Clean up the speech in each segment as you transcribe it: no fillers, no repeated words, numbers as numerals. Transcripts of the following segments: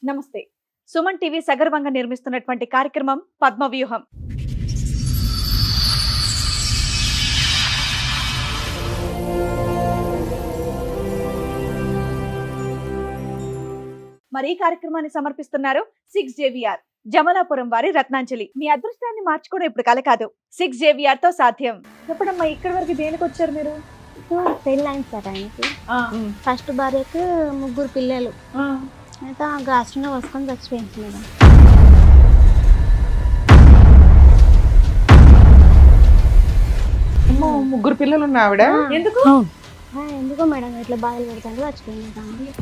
నమస్తే. సుమన్ టీవీ సగర్వంగా నిర్మిస్తున్నటువంటి కార్యక్రమం పద్మవ్యూహం. మరి ఈ కార్యక్రమాన్ని సమర్పిస్తున్నారు 6JVR జమలాపురం వారి రత్నాంజలి. మీ అదృష్టాన్ని మార్చుకోవడం ఇప్పుడు కల కాదు, 6JVR తో సాధ్యం. చెప్పడమ్మా, ఇక్కడి వరకు దేనికి వచ్చారు మీరు? పెళ్ళైంది సార్ ఆయనకి. ఫస్ట్ భార్యకు 3 పిల్లలు. అయితే గాస్ట్రోలో వసుకొని చచ్చిపోయింది మేడం. ముగ్గురు పిల్లలు ఉన్న ఆవిడ ఎందుకు ఎందుకో మేడం ఇట్లా బాధలు పెడతాను చచ్చిపోయింది.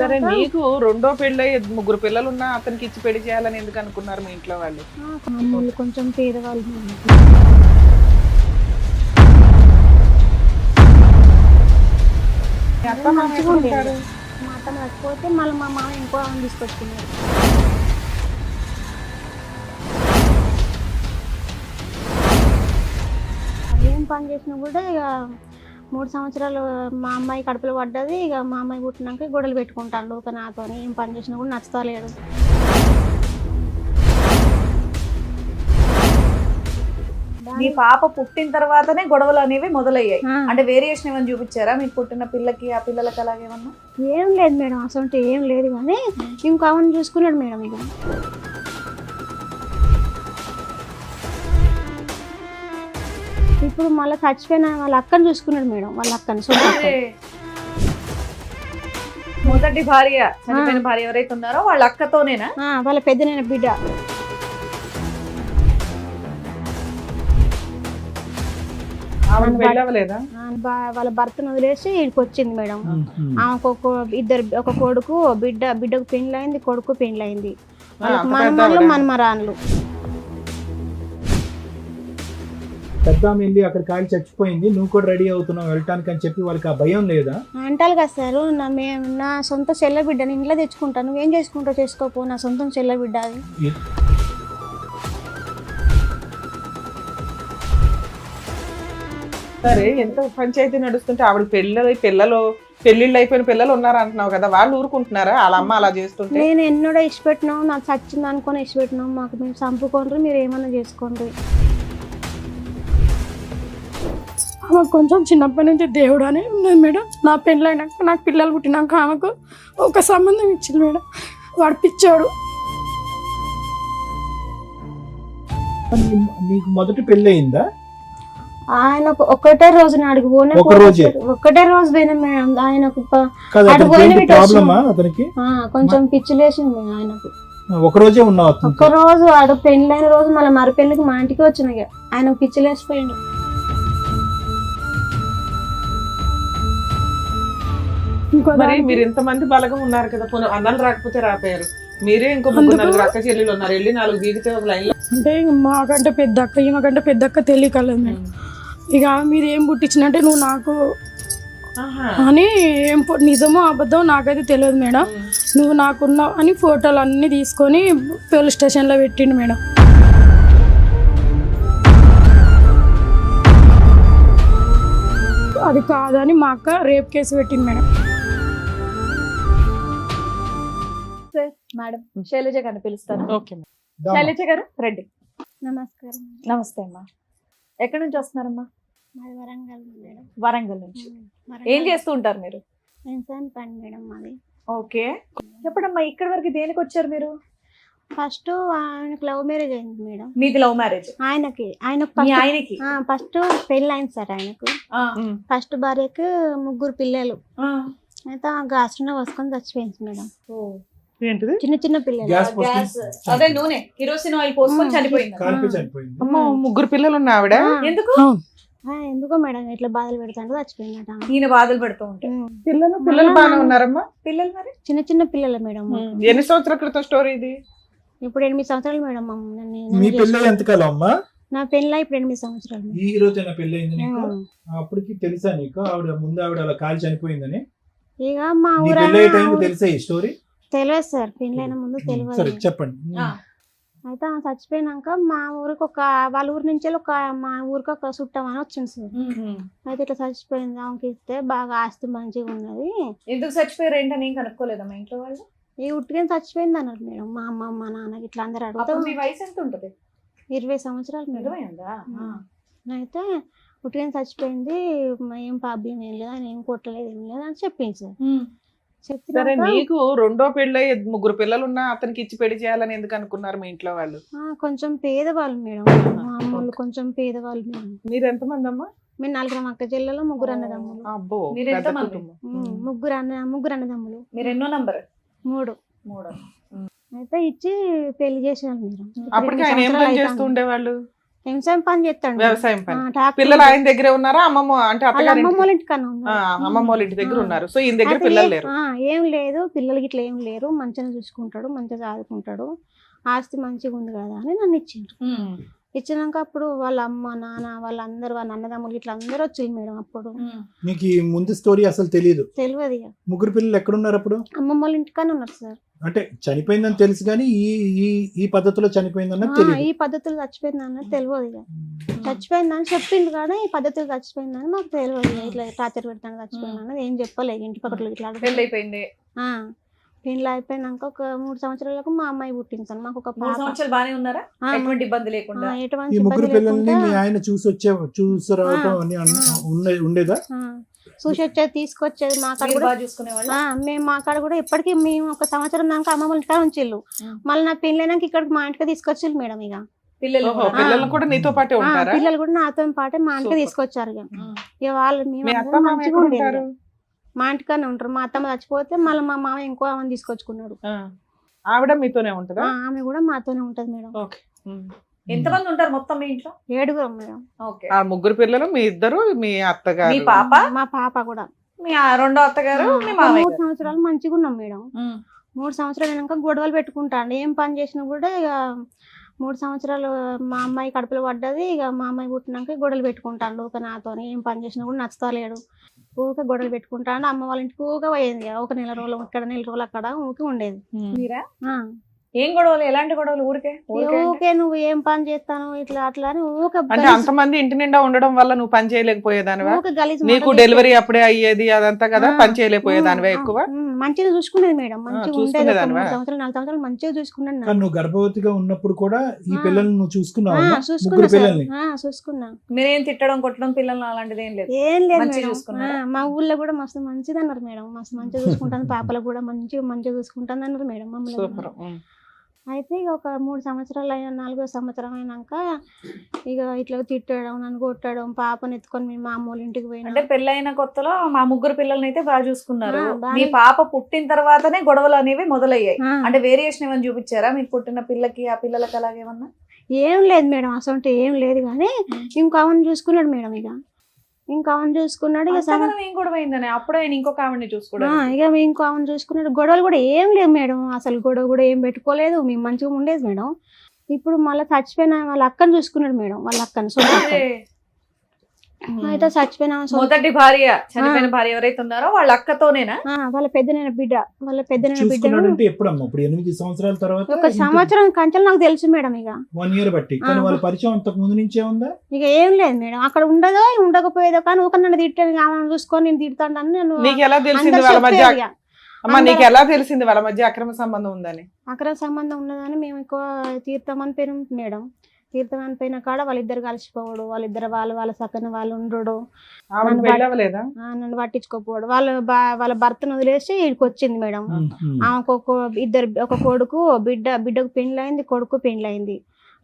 సరే, నీకు రెండో పెళ్ళి 3 పిల్లలు ఉన్నా అతనికి ఇచ్చి పెళ్లి చేయాలని ఎందుకు అనుకున్నారు మీ ఇంట్లో వాళ్ళు? మామూలు కొంచెం పేదవాళ్ళు. మా అత్త నచ్చిపోతే మళ్ళీ మా మామ ఇంకో తీసుకొచ్చుకున్నారు. ఏం పని చేసినా కూడా ఇక 3 సంవత్సరాలు మా అమ్మాయి కడుపులో పడ్డది. ఇక మా అమ్మాయి పుట్టినాక గొడవలు పెట్టుకుంటాడు ఒక నాతో. ఏం పని చేసినా కూడా నచ్చుతలేడు. మీ పాప పుట్టిన తర్వాతనే గొడవలు అనేవి మొదలయ్యాయి. అంటే వేరియేషన్ ఏమైనా చూపించారా మీకు పుట్టిన పిల్లకి ఆ పిల్లలకి అలాగేమన్నా? ఏం లేదు మేడం, అసలు ఏం లేదు. కానీ ఇంకో అవన్నీ చూసుకున్నాడు మేడం. ఇక ఇప్పుడు మళ్ళీ చచ్చిపోయిన వాళ్ళ అక్కని చూసుకున్నాడు మేడం. వాళ్ళ అక్కని మొదటి భార్య చనిపోయిన భార్య ఎవరైతే ఉన్నారో వాళ్ళ అక్కతోనేనా? వాళ్ళ పెద్దనైన బిడ్డ. వాళ్ళ భర్తను వదిలేసి ఇక్కడికి వచ్చింది మేడం. ఆమెకు ఒక కొడుకు బిడ్డకు పెండ్లైంది, కొడుకు పెండ్లైంది. వాళ్ళకి మనమరాళ్ళు మనమరాన్లు. పెద్ద వెళ్ళి అక్కడ కాలి చచ్చిపోయింది, నువ్వు కూడా రెడీ అవుతున్నావు వెళ్ళటానికి అని చెప్పి వాళ్ళకి ఆ భయం లేదా? అంటారు కదా సార్, నా సొంత చెల్ల బిడ్డని ఇంట్లో తెచ్చుకుంటాను, నువ్వేం చేసుకుంటావు చేసుకోపో, నా సొంతం చెల్ల బిడ్డ అది. సరే, ఎంత పంచాయతీ నడుస్తుంటే ఆవిడ పెళ్ళిళ్ళు అయిపోయిన పిల్లలు ఉన్నారు అంటున్నావు కదా, వాళ్ళు ఊరుకుంటున్నారా వాళ్ళ అమ్మ అలా చేస్తుంటే? నేను ఎన్నడో ఇష్టపెట్టినావు, నాకు చచ్చింది అనుకొని ఇష్టపెట్టినావు, మాకు మేము చంపుకోండి, మీరు ఏమన్నా చేసుకోండి. ఆమెకు కొంచెం చిన్నప్పటి నుంచి దేవుడు అని ఉన్నది మేడం. నా పెళ్ళైనాక నాకు పిల్లలు పుట్టినాక ఆమెకు ఒక సంబంధం ఇచ్చింది మేడం. వాడు పిచ్చాడు. నీకు మొదటి పెళ్ళి అయిందా? ఆయనకు ఒకటే రోజు నాడికి ఒకటే రోజు పోయినా మేడం. ఆయనకు కొంచెం పిచ్చి లేచింది ఆయనకు. ఒక రోజే ఉన్నావు? ఒక్క రోజు ఆడ పెళ్ళైన రోజు మళ్ళీ మరి పెళ్ళికి మా ఇంటికి వచ్చినాయి. ఆయనకు పిచ్చి లేచిపోయిండు. మీరు ఇంతమంది బలగం ఉన్నారు కదా, అన్నలు రాకపోతే రాపోయారు. మీరే ఇంకో 3 అక్క చెల్లెలు ఉన్నారు, వెళ్ళి 4 దిగితే ఒక లైన్ లో. అంటే మాకంటే పెద్ద అక్క, ఈమెకంటే పెద్ద అక్క తెలియకలేదు మేడం. ఇక మీరు ఏం పుట్టించినంటే నువ్వు నాకు అని ఏం నిజమో అబద్ధం నాకైతే తెలియదు మేడం. నువ్వు నాకున్నావు అని ఫోటోలు అన్నీ తీసుకొని పోలీస్ స్టేషన్లో పెట్టిండు మేడం. అది కాదని మా అక్క రేప్ కేసు పెట్టింది మేడం. మేడం, శైలజ గారిని పిలుస్తాను. శైలజ గారు రండి. నమస్కారం. నమస్తే అమ్మా. ఎక్కడి నుంచి వస్తున్నారమ్మా? వరంగల్ మేడం. వరంగల్ నుంచి. ఏం చేస్తూ ఉంటారు మీరు? పని మేడం మాది. ఓకే, చెప్పడమ్మా, ఇక్కడి వరకు దేనికి వచ్చారు మీరు? ఫస్ట్ ఆయనకు లవ్ మ్యారేజ్ అయింది మేడం. మీది లవ్ మ్యారేజ్? ఆయనకి ఫస్ట్ పెళ్ళి అయింది సార్. ఆయనకు ఫస్ట్ భార్యకు 3 పిల్లలు. అయితే గాస్ట్రోలో వసుకొని చచ్చిపోయింది మేడం. చిన్న చిన్న పిల్లలు. అదే నూనె కిరోసిన్ ఆయిల్ పోసుకొని చనిపోయింది. 3 పిల్లలు ఉన్న ఆవిడ ఎందుకో మేడం ఇట్లా బాధలు పెడతాడు చచ్చిపోయిందట. ఈయన బాధలు పెడుతూ ఉంటాయి. పిల్లలు బాగానే ఉన్నారమ్మా? పిల్లలు మరి చిన్న చిన్న పిల్లలు మేడం. ఎన్ని సంవత్సరాల క్రితం స్టోరీ ఇది? ఇప్పుడు 8 సంవత్సరాలు మేడం. మీ పెళ్ళి ఎంతకాలం అమ్మా? నా పెళ్ళి ఇప్పుడు 8 సంవత్సరాలు. ఈ రోజైనా పెళ్ళి అయింది నీకు? అప్పటికి తెలుసా నీకు ముందు ఆవిడ అలా కాలి చనిపోయిందని? ఇక మా ఊరు తెలుసా ఈ స్టోరీ? తెలియదు సార్, పెళ్ళైన ముందు తెలియదు. చెప్పండి. అయితే ఆమె చచ్చిపోయినాక మా ఊరికి వాళ్ళ ఊరి నుంచి మా ఊరికి ఒక చుట్టం అని వచ్చింది సార్. అయితే ఇట్లా చచ్చిపోయింది ఆమెకి ఇస్తే బాగా ఆస్తి మంచిగా ఉన్నది, ఎందుకు చచ్చిపోయారు ఏంటని ఏం కనుక్కోలేదా మా ఇంట్లో వాళ్ళు? ఈ ఉట్టిగా చచ్చిపోయింది అన్నారు మేడం. మా అమ్మ మా నాన్నకి ఇట్లా అందరు అప్పుడు అడుగుతాం. మీ వయసు ఎంత ఉంటది? 20 సంవత్సరాలు మేడం. 20 ఉందా? అయితే ఉట్టిగా చచ్చిపోయింది, ఏం ప్రాబ్లం ఏం లేదు, ఆయన ఏం కొట్టలేదు ఏం లేదు అని చెప్పింది సార్. సరే, చెప్పినాక నీకు రెండో పెళ్ళై 3 పిల్లలున్నా అతనికి ఇచ్చి పెళ్లి చేయాలని ఎందుకు అనుకున్నారు మీ ఇంట్లో వాళ్ళు? కొంచెం పేదవాళ్ళు మేడం, మా అమ్మోళ్ళు కొంచెం పేదవాళ్ళు మేడం. మీరు ఎంతమంది అమ్మా? మేము 4 అక్క చెల్లెలు, 3 అన్నదమ్ములు. అబ్బో, మీరు పెద్ద ఎంతమంది? కుటుంబం. ముగ్గురు అన్నదమ్ములు. మీరు ఎన్నో నంబర్? 3. 3. అయితే ఇచ్చి పెళ్లి చేసేవాళ్ళు మేడం. అప్పటికి ఆయన ఏం పని చేస్తూ ఉండేవాళ్ళు? వ్యవసాయం పని చేస్తాడు. వ్యవసాయం పని. పిల్లలు ఆయన దగ్గరే ఉన్నారా? అమ్మమ్మ అంటే అత్తగారి అమ్మమ్మ వాళ్ళ ఇంటికన్నా అమ్మమ్మ వాళ్ళ ఇంటి దగ్గర ఉన్నారు. సో ఈయన దగ్గర పిల్లలు లేరు. ఏం లేదు, పిల్లలకి ఇట్లా ఏం లేరు, మంచిగా చూసుకుంటాడు, మంచిగా చదువుకుంటాడు, ఆస్తి మంచిగా ఉంది కదా అని నన్ను ఇచ్చిండ్రు. ఇచ్చినాక అప్పుడు వాళ్ళ అమ్మ నాన్న వాళ్ళందరూ వాళ్ళ అన్నదమ్ములు ఇట్లా అందరూ వచ్చింది మేడం. అప్పుడు నీకు ఈ ముందు స్టోరీ అసలు తెలియదు? తెలియదు. ఇక 3 పిల్లలు ఎక్కడున్నారు అప్పుడు? అమ్మమ్మ వాళ్ళ ఇంటికన్నా ఉన్నారు సార్. అంటే చనిపోయిందని తెలుసు కానీ ఈ పద్ధతిలో చనిపోయిందన్నది తెలియదు. ఈ పద్ధతులు చచ్చిపోయిందన్నది తెలియదు. ఇక చచ్చిపోయిందని చెప్పింది కానీ ఈ పద్ధతులు చచ్చిపోయిందని మాకు తెలియదు. ఇట్లా టార్చర్ పెడతాను చచ్చిపోయింది అన్నది ఏం చెప్పలేదు. ఇంటి పక్కన ఇట్లా పెళ్లి అయిపోయింది. పెళ్ళి అయిపోయినాక ఒక 3 సంవత్సరాలకు మా అమ్మాయి పుట్టింది సార్. మాకు ఒక 3 సంవత్సరాలు బానే ఉన్నారా? ఎటువంటి ఇబ్బంది లేకుండా? ఎటువంటి ఈ 3 ఇబ్బంది పిల్లల్ని లేకుండా మీ ఆయన చూసి రావటం అని ఉండేదా? చూసి వచ్చేది, తీసుకొచ్చేది. మా కాడ మీరు కూడా బాగా చూసుకునేవాళ్ళు? మేము మా కాడ కూడా ఇప్పటికీ మేము ఒక సంవత్సరం దాకా అమ్మమ్మ ఇంటికి ఉంచిళ్ళు. మళ్ళీ నా పెళ్ళైనాక ఇక్కడికి మా ఇంటికి తీసుకొచ్చిళ్ళు మేడం. ఇక పిల్లలు ఓహో, పిల్లలు కూడా నీతో పాటే ఉంటారా? పిల్లలు కూడా నాతో పాటే మా ఇంటికి Super. తీసుకొచ్చారు. ఇక వాళ్ళు మీ మేము అత్త అందరం మామ మంచిగా ఎక్కడ ఉండేది. ఉంటారు? మా ఇంటికనే ఉంటారు. మా అత్తమ్మ చచ్చిపోతే మళ్ళీ మా మామ ఇంకో ఆమెను తీసుకొచ్చుకున్నాడు. ఆవిడ మీతోనే ఉంటదా? ఆమె కూడా మాతోనే ఉంటది మేడం. ఓకే. ఎంతమంది ఉంటారు మొత్తం మీ ఇంట్లో? 7 మేడం. ఓకే. ఆ 3 పిల్లలు, మీ ఇద్దరు, మీ అత్తగారు, మీ పాప, మా పాప కూడా. మీ రెండో అత్తగారు, మీ ఒక మామయ్య 3 సంవత్సరాలు మంచిగా ఉన్నాం మేడం. 3 సంవత్సరాలు అయినాక గొడవలు పెట్టుకుంటాను. ఏం పని చేసినా కూడా ఇక 3 సంవత్సరాలు మా అమ్మాయి కడుపులో పడ్డది. ఇక మా అమ్మాయి పుట్టినాక గొడవలు పెట్టుకుంటాను. ఊక నాతో ఏం పని చేసినా కూడా నచ్చుతలేడు. ఊక గొడవలు పెట్టుకుంటాను. అమ్మ వాళ్ళ ఇంటికి ఊక పోయేది. ఒక నెల రోజులు ఇక్కడ, నెల రోజులు అక్కడ ఊకే ఉండేది. మీరా? ఏం గొడవలు? ఎలాంటి గొడవలు? ఊరికే ఊకే నువ్వు ఏం పని చేస్తాను ఇట్లా అట్లా అని ఊక అంటే అంతమంది ఇంటి నిండా ఉండడం వల్ల నువ్వు పని చేయలేకపోయేదానివా? ఊక గలీజ్ నీకు మాటలు డెలివరీ అప్పుడే అయ్యేది అదంతా కదా, పని చేయలేకపోయేదానివా ఎక్కువ? మంచిగా చూసుకునేది మేడం. మంచిగా ఉండేది. ఒక చూసుకునేదానివా? 3 సంవత్సరాలు 4 సంవత్సరాలు మంచిగా చూసుకున్నాను. కానీ నువ్వు గర్భవతిగా ఉన్నప్పుడు కూడా ఈ పిల్లల్ని నువ్వు చూసుకున్నావు? చూసుకున్నా 3 పిల్లల్ని చూసుకున్నా. మీరేం తిట్టడం కొట్టడం పిల్లలు అలాంటిది ఏం లేదు? ఏం లేదు మంచిగా మేడం. చూసుకున్నారా? మా ఊళ్ళో కూడా మస్తు మంచిది అన్నారు మేడం. మస్తు మంచిగా చూసుకుంటాను. పాపలకు కూడా మంచిగా చూసుకుంటాను అన్నారు మేడం మమ్మల్ని. సూపర్. అయితే ఇక ఒక 3 సంవత్సరాలు అయినా 4వ సంవత్సరం అయినాక ఇక ఇట్లా తిట్టడం, నన్ను కొట్టడం, పాపను ఎత్తుకొని మేము మా అమ్మ వాళ్ళ ఇంటికి పోయినా. అంటే పెళ్ళైన కొత్తలో మా 3 పిల్లల్ని అయితే బాగా చూసుకున్నారు. బాగానే. మీ పాప పుట్టిన తర్వాతనే గొడవలు అనేవి మొదలయ్యాయి. ఆ, అంటే వేరియేషన్ ఏమైనా చూపించారా మీకు పుట్టిన పిల్లకి ఆ పిల్లలకి అలాగేమన్నా? ఏం లేదు మేడం, అసలు ఏం లేదు. కానీ ఇంకా ఆమెను చూసుకున్నాడు మేడం. ఇంకా ఆమెను చూసుకున్నాడు. ఇక అంతగానం ఏం గొడవ అయిందని అప్పుడే ఆయన ఇంకొక ఆవిడని చూసుకోవడం? ఇక ఇంకో ఆమెను చూసుకున్నాడు. గొడవలు కూడా ఏం లేవు మేడం. అసలు గొడవ కూడా ఏం పెట్టుకోలేదు. మేము మంచిగా ఉండేది మేడం. ఇప్పుడు మళ్ళీ చచ్చిపోయిన వాళ్ళ అక్కను చూసుకున్నాడు మేడం. వాళ్ళ అక్కను అయితే చచ్చిపోయిన మొదటి భార్య, చనిపోయిన భార్య ఎవరైతే ఉన్నారో వాళ్ళ అక్కతోనేనా? వాళ్ళ పెద్దనైన బిడ్డ బిడ్డను చూసుకున్నాడంటే ఎప్పుడమ్మా? ఇప్పుడు 8 సంవత్సరాల తర్వాత? ఒక సంవత్సరం కంచెలు నాకు తెలుసు మేడం. ఇక 1 ఇయర్ బట్టి. కానీ వాళ్ళ పరిచయం అంతకు ముందు నుంచే ఉందా? ఇక ఏం లేదు మేడం. అక్కడ ఉండదో ఉండకపోయేదో కానీ ఒక నన్ను తిట్టాను, ఆమెను చూసుకొని నేను తిడతాను. నీకు ఎలా తెలిసింది వాళ్ళ మధ్య? అమ్మా, నీకు ఎలా తెలిసింది వాళ్ళ మధ్య అక్రమ సంబంధం ఉందని? అక్రమ సంబంధం ఉన్నదని మేము ఎక్కువ తీర్థం అని పేరు మేడం. తీర్థం అని పోయిన కాడ వాళ్ళిద్దరు కలిసిపోవడు, వాళ్ళ సక్కన వాళ్ళు ఉండడు, నన్ను పట్టించుకోపోవడు. వాళ్ళ భర్తను వదిలేసి ఇక్కడికి వచ్చింది మేడం. ఆమెకు ఒక కొడుకు బిడ్డకు పెండ్లైంది, కొడుకు పెండ్లైంది.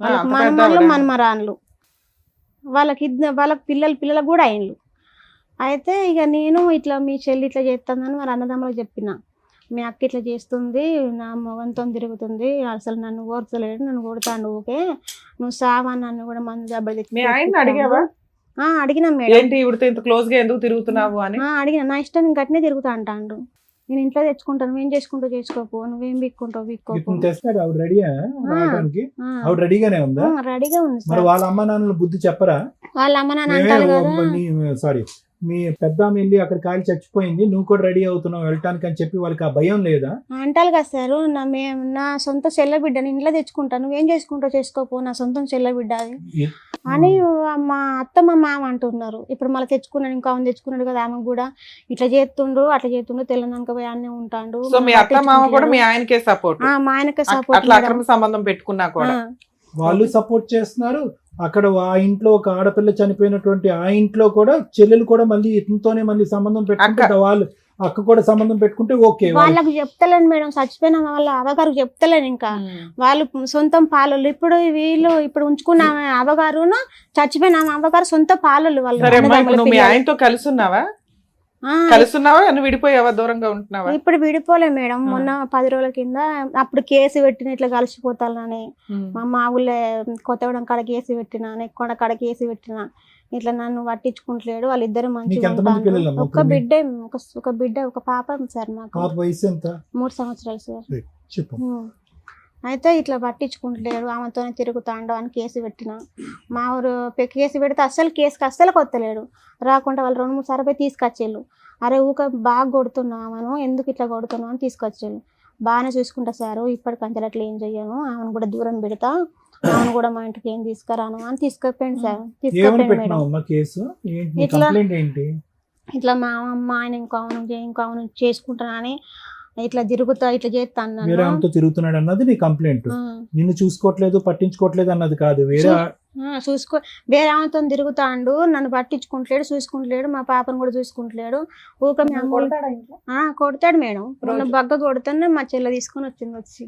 వాళ్ళకి మనమరాళ్ళు మనమరాన్లు, వాళ్ళకి పిల్లలకు కూడా అయిండ్లు. అయితే ఇక నేను ఇట్లా మీ చెల్లి ఇట్లా చేస్తుందని వాళ్ళ అన్నదమ్ములకు చెప్పిన. మీ అక్క ఇట్లా చేస్తుంది, నా మొగంతో తిరుగుతుంది, అసలు నన్ను ఓర్చలేడు, నన్ను కొడతాను, ఊకే నువ్వు సావా, నన్ను కూడా మందు దెబ్బలు అడిగినా మేడం. అడిగిన నా ఇష్టం నేను గట్టినే తిరుగుతా అంటాడు. నేను ఇంట్లో తెచ్చుకుంటాను, నువ్వేం చేసుకుంటావు చేసుకోపో, నువ్వేం బిక్కుంటావు బిక్కోపో. రెడీగానే ఉంది. వాళ్ళ అమ్మ నాన్నలు బుద్ధి చెప్పరా? వాళ్ళ అమ్మ నాన్న అంటారు కదా, సారీ, మీ పెద్ద ఆమె వెళ్ళి అక్కడ కాలి చచ్చిపోయింది, నువ్వు కూడా రెడీ అవుతున్నావు వెళ్ళటానికి అని చెప్పి వాళ్ళకి ఆ భయం లేదా? అంటారు కదా సార్, నా సొంత చెల్ల బిడ్డని ఇంట్లో తెచ్చుకుంటాను, నువ్వేం చేసుకుంటావు చేసుకోపో, నా సొంతం చెల్ల బిడ్డ అది అని మా అత్త మా మామ అంటున్నారు. ఇప్పుడు మళ్ళీ తెచ్చుకున్నాడు, ఇంకా ఆమె తెచ్చుకున్నాడు కదా, ఆమె కూడా ఇట్లా చేస్తుండ్రు అట్లా చేస్తుండ్రు, తెలంగాణ పోయి అన్నీ ఉంటాడు. సో మీ అత్త మామ కూడా మీ ఆయనకే సపోర్ట్, మా ఆయనకే అట్లా సపోర్ట్. అక్రమ సంబంధం పెట్టుకున్నా కూడా వాళ్ళు సపోర్ట్ చేస్తున్నారు. అక్కడ ఆ ఇంట్లో ఒక ఆడపిల్ల చనిపోయినటువంటి ఆ ఇంట్లో కూడా చెల్లెలు కూడా మళ్ళీ ఇతనితోనే మళ్ళీ సంబంధం పెట్టుకుంటే వాళ్ళు అక్క కూడా సంబంధం పెట్టుకుంటే ఓకే. వాళ్ళకు చెప్తలేను మేడం, చచ్చిపోయిన వాళ్ళ అవగారు చెప్తలేను. ఇంకా వాళ్ళు సొంతం పాలలు. ఇప్పుడు వీళ్ళు ఇప్పుడు ఉంచుకున్న అవగారును చచ్చిపోయిన అవగారు సొంత పాలలు వాళ్ళు. మీ ఆయనతో కలిసి ఉన్నావా? నువ్వు విడిపోయావా, దూరంగా ఉంటున్నావా? ఇప్పుడు విడిపోలే మేడం. మొన్న 10 రోజుల కింద అప్పుడు కేసు పెట్టిన ఇట్లా కలిసిపోతానని, మా ఊళ్ళో కొత్తగూడెం కాడ కేసు పెట్టినా, నెక్కొండ కాడ కేసు పెట్టినా, ఇట్లా నన్ను పట్టించుకుంటలేడు. వాళ్ళిద్దరు మంచిగా ఉంటారు. ఒక బిడ్డ ఒక పాప సార్. మాకు 3 సంవత్సరాలు సార్. అయితే ఇట్లా పట్టించుకుంటలేడు, ఆమెతోనే తిరుగుతాండు అని కేసు పెట్టిన. మా ఊరు కేసు పెడితే అస్సలు కేసుకి అస్సలు కొత్తలేడు. రాకుండా వాళ్ళు 2-3 సార్లు పోయి తీసుకొచ్చేళ్ళు. అరే ఊక బాగా కొడుతున్నామను, ఎందుకు ఇట్లా కొడుతున్నావు అని తీసుకొచ్చేళ్ళు. బాగానే చూసుకుంటా సారు, ఇప్పటికంటే అట్లా ఏం చెయ్యను, ఆమెను కూడా దూరం పెడతా, ఆమెను కూడా మా ఇంటికి ఏం తీసుకురాను అని తీసుకెళ్ళిపోయింది సార్. తీసుకెళ్ళిపోయింది మేడం. ఇట్లా మా అమ్మ ఆయన ఇంకో చేసుకుంటానని ఇట్లా తిరుగుతా ఇట్లా చేస్తాను, వేరే ఆమెతో తిరుగుతున్నాడు అన్నది నీ కంప్లైంట్. నిన్ను చూసుకోవట్లేదు పట్టించుకోవట్లేదు అన్నది కాదు, వేరే ఆమెతో తిరుగుతాండు, నన్ను పట్టించుకుంటలేడు, చూసుకుంటలేడు, మా పాపను కూడా చూసుకుంటలేడు. ఊక కొడతాడు మేడం. మొన్న బగ్గ కొడుతానే మా చెల్లె తీసుకొని వచ్చి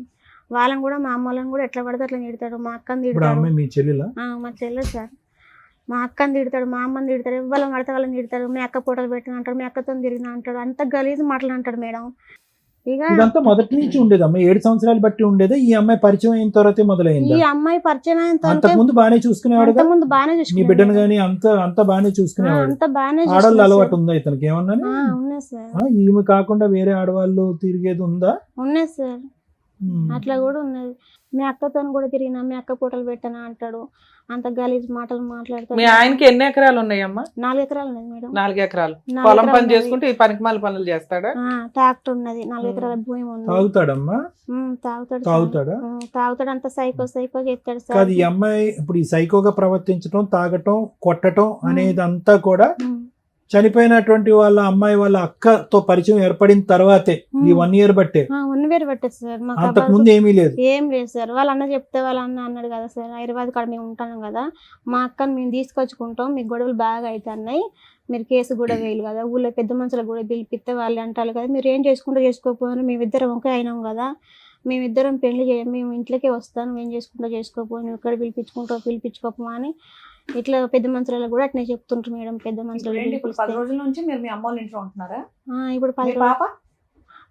వాళ్ళని కూడా మా అమ్మలను కూడా ఎట్లా పడితే అట్లా తిడతాడు. మా అక్కని తిడతాడు. మా చెల్లె సార్. మా అక్కని తిడతాడు, మా అమ్మని తిడతాడు, ఎవరిని పడితే వాళ్ళని తిడతాడు. మీ అక్క పూటలు పెట్టిన అంటాడు, మీ అక్కతో తిరిగిన అంటాడు. అంత గలీజ్ మాటలు అంటాడు మేడం. ఇదంతా మొదటి నుంచి ఉండేదమ్మా, 7 సంవత్సరాలు బట్టి ఉండేది. ఈ అమ్మాయి పరిచయం అయిన తర్వాతే మొదలైంది. ఈ అమ్మాయి పరిచయం అయిన అంతకుముందు బాగానే చూసుకునేవాడు, నీ బిడ్డను గానీ అంతా బాగానే చూసుకునేవాడు. ఆడవాళ్ళు అలవాటు ఉందా ఇతనికి ఏమన్నా? ఈమె కాకుండా వేరే ఆడవాళ్ళు తిరిగేది ఉందా? ఉన్నాయి సార్, అట్లా కూడా ఉన్నది. మీ అక్కతో కూడా తిరిగినా, మీ అక్క పూటలు పెట్టనా అంటాడు. అంత గలీజ్ మాటలు మాట్లాడతాడు. మీ ఆయనకి ఎన్ని ఎకరాలు ఉన్నాయమ్మా? 4 ఎకరాలు ఉన్నాయి మేడం. 4 ఎకరాలు పొలం పని చేసుకుంటే ఈ పనికిమాల పనులు చేస్తాడా? ట్రాక్టర్ ఉన్నది, 4 ఎకరాల భూమి ఉంది. తాగుతాడమ్మా? తాగుతాడు. అంత సైకో చేస్తాడు సార్. కాదు, ఈ అమ్మాయి ఇప్పుడు ఈ సైకోగా ప్రవర్తించడం, తాగటం, కొట్టడం అనేది అంతా కూడా చనిపోయినటువంటి వాళ్ళ అమ్మాయి వాళ్ళ అక్కతో పరిచయం ఏర్పడిన తర్వాతే, ఈ 1 year బట్టే. 1 year బట్టే సార్. అంతకు ముందు ఏమీ లేదు. ఏం లేదు సార్. వాళ్ళ అన్న చెప్తే వాళ్ళ అన్న అన్నాడు కదా సార్, హైదరాబాద్ కాడ మేము ఉంటాం కదా, మా అక్కని మేము తీసుకొచ్చుకుంటాం, మీకు గొడవలు బాగా అవుతున్నాయి, మీరు కేసు కూడా వేయలు కదా, ఊళ్ళో పెద్ద మనుషులకు కూడా పిలిపిస్తే వాళ్ళు అంటారు కదా, మీరు ఏం చేసుకుంటూ చేసుకోకపోయినా మేమిద్దరం ఒకే అయినాం కదా, మేమిద్దరం పెళ్లి మేము ఇంట్లోకే వస్తాను, మేము చేసుకుంటూ చేసుకోకపోయి నువ్వు ఇక్కడ పిలిపించుకోపో అని ఇట్లా పెద్ద మనుషులలో కూడా అట్నే చెప్తుంటారు మేడం. పెద్ద మనుషులు 10 రోజుల నుంచి మీరు మీ అమ్మ వాళ్ళ ఇంట్లో ఉంటున్నారా? ఇప్పుడు 10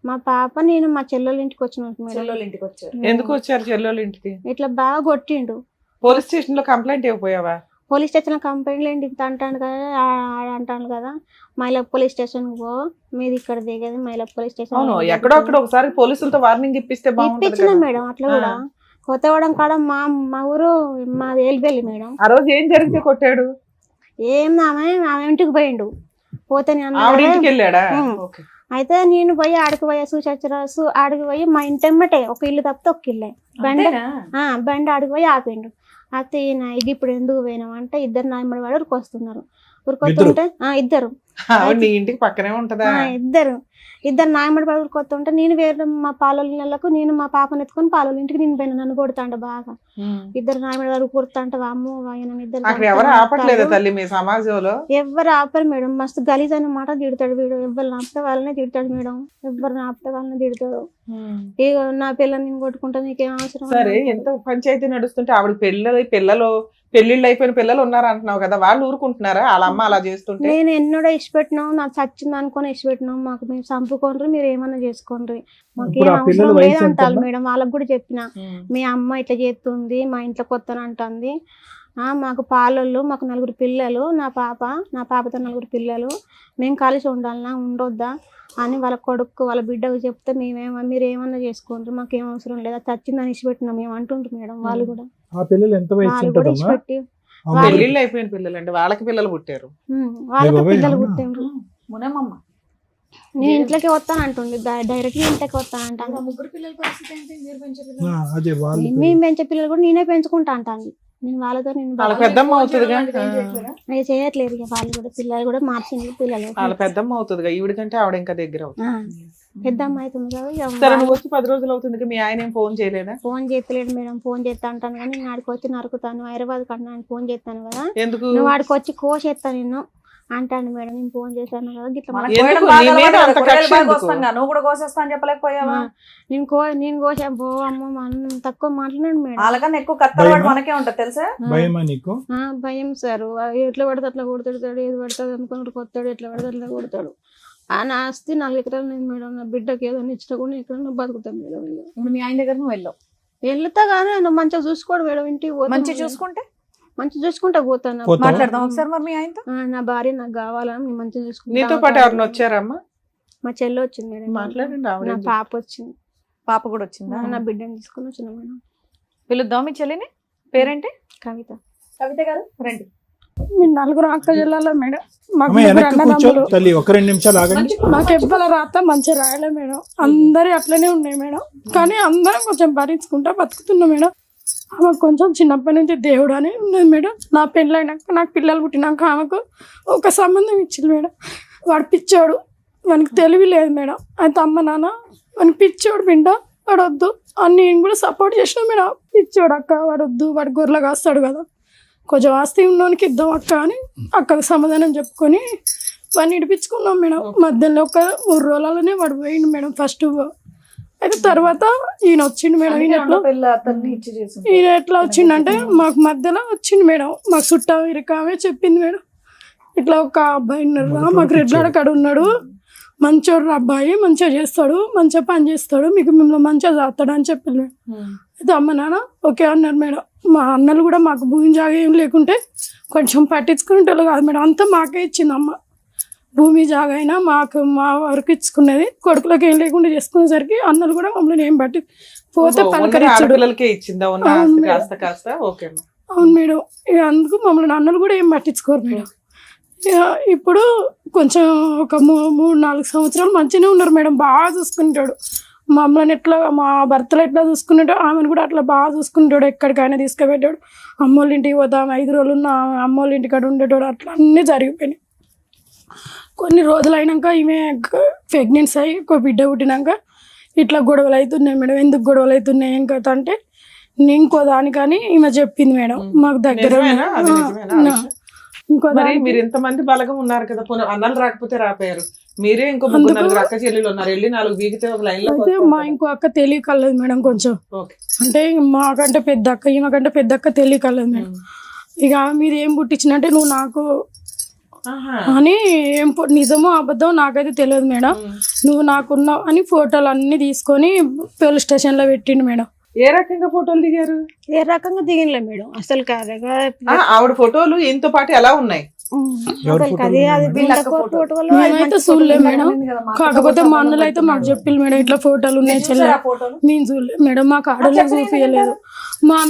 మా పాప నేను మా చెల్లెళ్ళ ఇంటికి వచ్చిన. ఎందుకు వచ్చారు చెల్లెళ్ళ ఇంటికి? ఇట్లా బాగా కొట్టిండు. పోలీస్ స్టేషన్ లో కంప్లైంట్ ఇవ్వపోయావా? పోలీస్ స్టేషన్ లో కంప్లైంట్ ఏంటి అంటాను కదా, అంటాను కదా, మైలా పోలీస్ స్టేషన్ పో, మీది ఇక్కడ దిగేది మైలా పోలీస్ స్టేషన్. ఎక్కడో అక్కడ ఒకసారి పోలీసులతో వార్నింగ్ ఇప్పించిన మేడం. అట్లా కూడా కొత్తగూడెం కాడ మా ఊరు మా ఏలిపల్లి మేడం. ఆ రోజు ఏం జరిగితే కొట్టాడు? ఆమె ఇంటికి పోయిండు. పోతే ఇంటికి వెళ్ళాడా? అయితే నేను పోయి ఆడికి పోయా చూసొచ్చు. ఆడికి పోయి మా ఇంటెమ్మటే ఒక ఇల్లు తప్పితే ఒక ఇల్లే బండి ఆడికి పోయి ఆపిండు. అయితే ఇది ఇప్పుడు ఎందుకు పోయినాం అంటే, ఇద్దరు నాయమడి వాడు ఉరికొస్తున్నారు. ఉరికొస్తుంటే ఇద్దరు ఇంటికి పక్కనే ఉంటదా? ఇద్దరు నాయమడి వాడు ఉరికొస్తుంటే నేను వేరే మా పాలలకు నేను మా పాపను ఎత్తుకొని పాలల ఇంటికి నేను పోయినా. నన్ను కొడుతాంట బాగా. ఇద్దరు నాయమడి వాడు కొడుతాంట. అమ్మో ఎవరు ఆపట్లేదు తల్లి మీ సమాజంలో? ఎవరు ఆపరు మేడం. మస్తు గలీజ్ అనే మాట తిడతాడు వీడు. ఎవరు ఆపితే వాళ్ళనే తిడతాడు మేడం. ఎవరిని ఆపితే వాళ్ళని తిడతాడు. ఇక నా పిల్లల్ని నేను కొట్టుకుంటా, నీకేం అవసరం? సరే, ఎంత పంచాయతీ నడుస్తుంటే ఆవిడ పెళ్లిళ్ళు అయిపోయిన పిల్లలు ఉన్నారు అంటున్నావు కదా, వాళ్ళు ఊరుకుంటున్నారా వాళ్ళ అమ్మ అలా చేస్తుంటే? నేను ఎన్నడో ఇష్టపెట్టినాం, నాకు చచ్చింది అనుకుని ఇష్టపెట్టినాం, మాకు మేము చంపుకోండి, మీరు ఏమన్నా చేసుకోండి, మాకేం అవసరం లేదంటారు మేడం. వాళ్ళకి కూడా చెప్పిన, మీ అమ్మ ఇట్లా చేస్తుంది, మా ఇంట్లో కొత్తనంటుంది, మాకు పాలళ్ళు, మాకు 4 పిల్లలు, నా పాపతో 4 పిల్లలు, మేము కలిసి ఉండాలన్నా ఉండొద్దా అని వాళ్ళ కొడుకు వాళ్ళ బిడ్డకు చెప్తే మీరు ఏమన్నా చేసుకోండి, మాకేం అవసరం లేదా, చచ్చిందని ఇష్టపెట్టినాం మేము అంటుంటారు మేడం. వాళ్ళు కూడా ఇష్టపెట్టి పెళ్లిళ్ళు అయిపోయిన పిల్లలు అండి, వాళ్ళకి పిల్లలు పుట్టారు. వాళ్ళకి బాబాయ్, పిల్లలు అవునా? పుట్టిండ్రు. మునమమ్మ నేను ఇంట్లోకి వస్తానంటుండే, డైరెక్ట్ ఇంట్లోకి వస్తానంటాను. ముగ్గురు పిల్లల పరిస్థితి ఏంటి? మీరు పెంచే ఆ, పిల్లలు? అదే వాళ్ళు మేము పెంచే పిల్లలు కూడా నేనే పెంచుకుంటా అంటాను. నేను వాళ్ళతో వాళ్ళ పెద్దమ్మ అవుతుందిగా, అవి చేయట్లేదు ఇక. వాళ్ళు కూడా పిల్లలు కూడా మార్చింది పిల్లలు. వాళ్ళ పెద్దమ్మ అవుతుందిగా, ఈవిడ కంటే ఆవిడ ఇంకా దగ్గర అవుతుంది. పెద్ద అమ్మాయి అవుతుంది కదా ఇక. సరే, నువ్వు వచ్చి 10 రోజులు అవుతుంది, మీ ఆయన ఏం ఫోన్ చేయలేదా? Phone చేస్తలేడు madam. ఫోన్ చేస్తా అంటాను కానీ నేను ఆడికి వచ్చి నరుకుతాను, హైదరాబాద్ కన్నా ఆయన ఫోన్ చేస్తాను కదా, ఎందుకు? నువ్వు ఆడికి వచ్చి కోసేస్తాను నిన్ను అంటాను మేడం. నేను ఫోన్ చేశాను కదా గిట్ల మనకు ఎందుకు? కోయడం బాగా నీ మీద అలవాటు అంత కదా, కూరగాయలు కక్ష బాగా ఎందుకు? కోస్తాం కదా, నువ్వు కూడా కోసేస్తా అని చెప్పలేకపోయావా? నేను కోసా పో అమ్మ మనం తక్కువ మాట్లాడాను మేడం. వాళ్ళకన్నా ఎక్కువ కత్తలవాడు మనకే ఉంటది తెలుసా? భయమా నీకు? భయం సార్. ఎట్లా పడితే అట్లా కొడుతాడు, ఏది పడుతుంది అనుకున్నాడు కొత్తాడు, ఎట్లా పడితే అట్లా కొడతాడు. ఆ నా ఆస్తి 4 ఎకరాలు నేను మేడం. నా బిడ్డకి ఏదైనా ఇచ్చినా కూడా ఎక్కడన్నా బతుకుతాను మేడం. ఇప్పుడు మీ ఆయన దగ్గర నువ్వు వెళ్ళావు, వెళ్తా కానీ ఆయన మంచిగా చూసుకోడు మేడం. ఇంటికి పోతాను మంచిగా చూసుకుంటే మంచిగా చూసుకుంటా పోతాను. పోతావా? మాట్లాడదాం ఒకసారి మరి మీ ఆయనతో. నా భార్య నాకు కావాలని నేను మంచిగా చూసుకుంటా. నీతో పాటు ఎవరిని వచ్చారమ్మా? మా చెల్లి వచ్చింది మేడం. మాట్లాడండి, ఆవిడ నా ఎందుకు? పాప వచ్చింది. పాప కూడా వచ్చిందా? నా బిడ్డని తీసుకుని వచ్చిన మేడం. పిలుద్దాం మీ చెల్లిని. పేరేంటి? కవిత. కవిత గారు రండి. మీ 4 అక్క జిల్లాలో మేడం. మాకు అమ్మ 3 వెనక్కి కూర్చో అన్నదమ్ములు. తల్లి, ఒక 2 నిమిషాలు ఆగండి. మాకు ఎవ్వల రాత మంచిగా రాయలే మేడం. అందరి అట్లనే ఉన్నాయి మేడం. కానీ అందరం కొంచెం భరించుకుంటా బతుకుతున్నాం మేడం. ఆమెకు కొంచెం చిన్నప్పటి నుంచి దేవుడు అని ఉన్నది మేడం. నా పెళ్ళైనాక నాకు పిల్లలు పుట్టినాక ఆమెకు ఒక సంబంధం ఇచ్చింది మేడం. వాడు పిచ్చోడు, వానికి తెలివి లేదు మేడం. అయితే అమ్మ నాన్న వానికి పిచ్చోడు బిడ్డ, వాడు వద్దు అని నేను కూడా సపోర్ట్ చేసిన మేడం. పిచ్చోడు అక్క, వాడు వద్దు, వాడు గొర్రెలు కాస్తాడు కదా, కొంచెం ఆస్తి ఉన్నోనికి ఇద్దాం అక్క అని అక్కకు సమాధానం చెప్పుకొని వాడిని ఇడిపించుకున్నాం మేడం. మధ్యలో ఒక 3 రోజులలోనే వాడు పోయిండు మేడం ఫస్ట్. అయితే తర్వాత ఈయన వచ్చిండు మేడం. ఈయన ఎట్లా వచ్చిండంటే మాకు మధ్యలో వచ్చిండు మేడం. మాకు చుట్టా ఇరకామే చెప్పింది మేడం, ఇట్లా ఒక అబ్బాయి ఉన్నారు మాకు రెడ్లాడ కాడ ఉన్నాడు, మంచోడు అబ్బాయి, మంచిగా చేస్తాడు, మంచిగా పని చేస్తాడు, మీకు మిమ్మల్ని మంచిగా చేస్తాడు అని చెప్పింది మేడం. అయితే అమ్మ నాన్న ఓకే అన్నారు మేడం. మా అన్నలు కూడా మాకు భూమి జాగా ఏం లేకుంటే కొంచెం పట్టించుకునేటోళ్ళు కాదు మేడం. అంతా మాకే ఇచ్చింది అమ్మ. భూమి జాగా అయినా మాకు మా వరకు ఇచ్చుకునేది, కొడుకులకు ఏం లేకుండా చేసుకునేసరికి అన్నలు కూడా మమ్మల్ని ఏం పట్టి పోతే పలకరించడు. పిల్లలకే ఇచ్చిందా ఉన్న ఆస్తి కాస్త కాస్త? ఓకే. అవును మేడం. ఇక అందుకు మమ్మల్ని అన్నలు కూడా ఏం పట్టించుకోరు మేడం. ఇక ఇప్పుడు కొంచెం ఒక 3-4 సంవత్సరాలు మంచిగానే ఉన్నారు మేడం. బాగా చూసుకుంటాడు మమ్మల్ని. ఎట్లా మా భర్తలు ఎట్లా చూసుకున్నాడో ఆమెను కూడా అట్లా బాగా చూసుకుంటాడు. ఎక్కడికైనా తీసుకుపెట్టాడు. అమ్మోళ్ళ ఇంటికి పోతాం 5 రోజులు ఉన్న అమ్మోళ్ళ ఇంటికాడ ఉండేటోడు. అట్లా అన్నీ జరిగిపోయినాయి. కొన్ని రోజులు అయినాక ఈమె ప్రెగ్నెన్సీ అయ్యి ఒక బిడ్డ పుట్టినాక ఇట్లా గొడవలు అవుతున్నాయి మేడం. ఎందుకు గొడవలు అవుతున్నాయి ఏం కథ అంటే ఇంకో దానికని ఈమె చెప్పింది మేడం. మాకు దగ్గర ఇంకో మరి మీరు ఇంతమంది బలగం ఉన్నారు కదా, అన్నలు రాకపోతే రాపోయారు. మీరే ఇంకో 3 అక్క చెల్లెలు ఉన్నారు, వెళ్ళి 4 బీగితే ఒక లైన్ లో. అయితే మా ఇంకో అక్క తెలియకలేదు మేడం కొంచెం. అంటే మాకంటే పెద్ద అక్క, ఈమెకంటే పెద్ద అక్క తెలియకలేదు మేడం. ఇక మీరు ఏం పుట్టించినంటే నువ్వు నాకు అని ఏం నిజమో అబద్ధం నాకైతే తెలియదు మేడం. నువ్వు నాకున్నావు అని ఫోటోలు అన్ని తీసుకొని పోలీస్ స్టేషన్ లో పెట్టిండు మేడం. ఏ రకంగా ఫోటోలు దిగారు? ఏ రకంగా దిగినలే మేడం. అసలు ఆవిడ ఫోటోలు ఇంతో పాటు ఎలా ఉన్నాయి? మేమైతే చూడలే మేడం. కాకపోతే మా అన్నలు అయితే మాకు చెప్పిల్లు మేడం ఇట్లా ఫోటోలు ఉన్నాయి చెల్లె. మేము చూడలేదు మేడం, మాకు ఆడలో చూపించలేదు.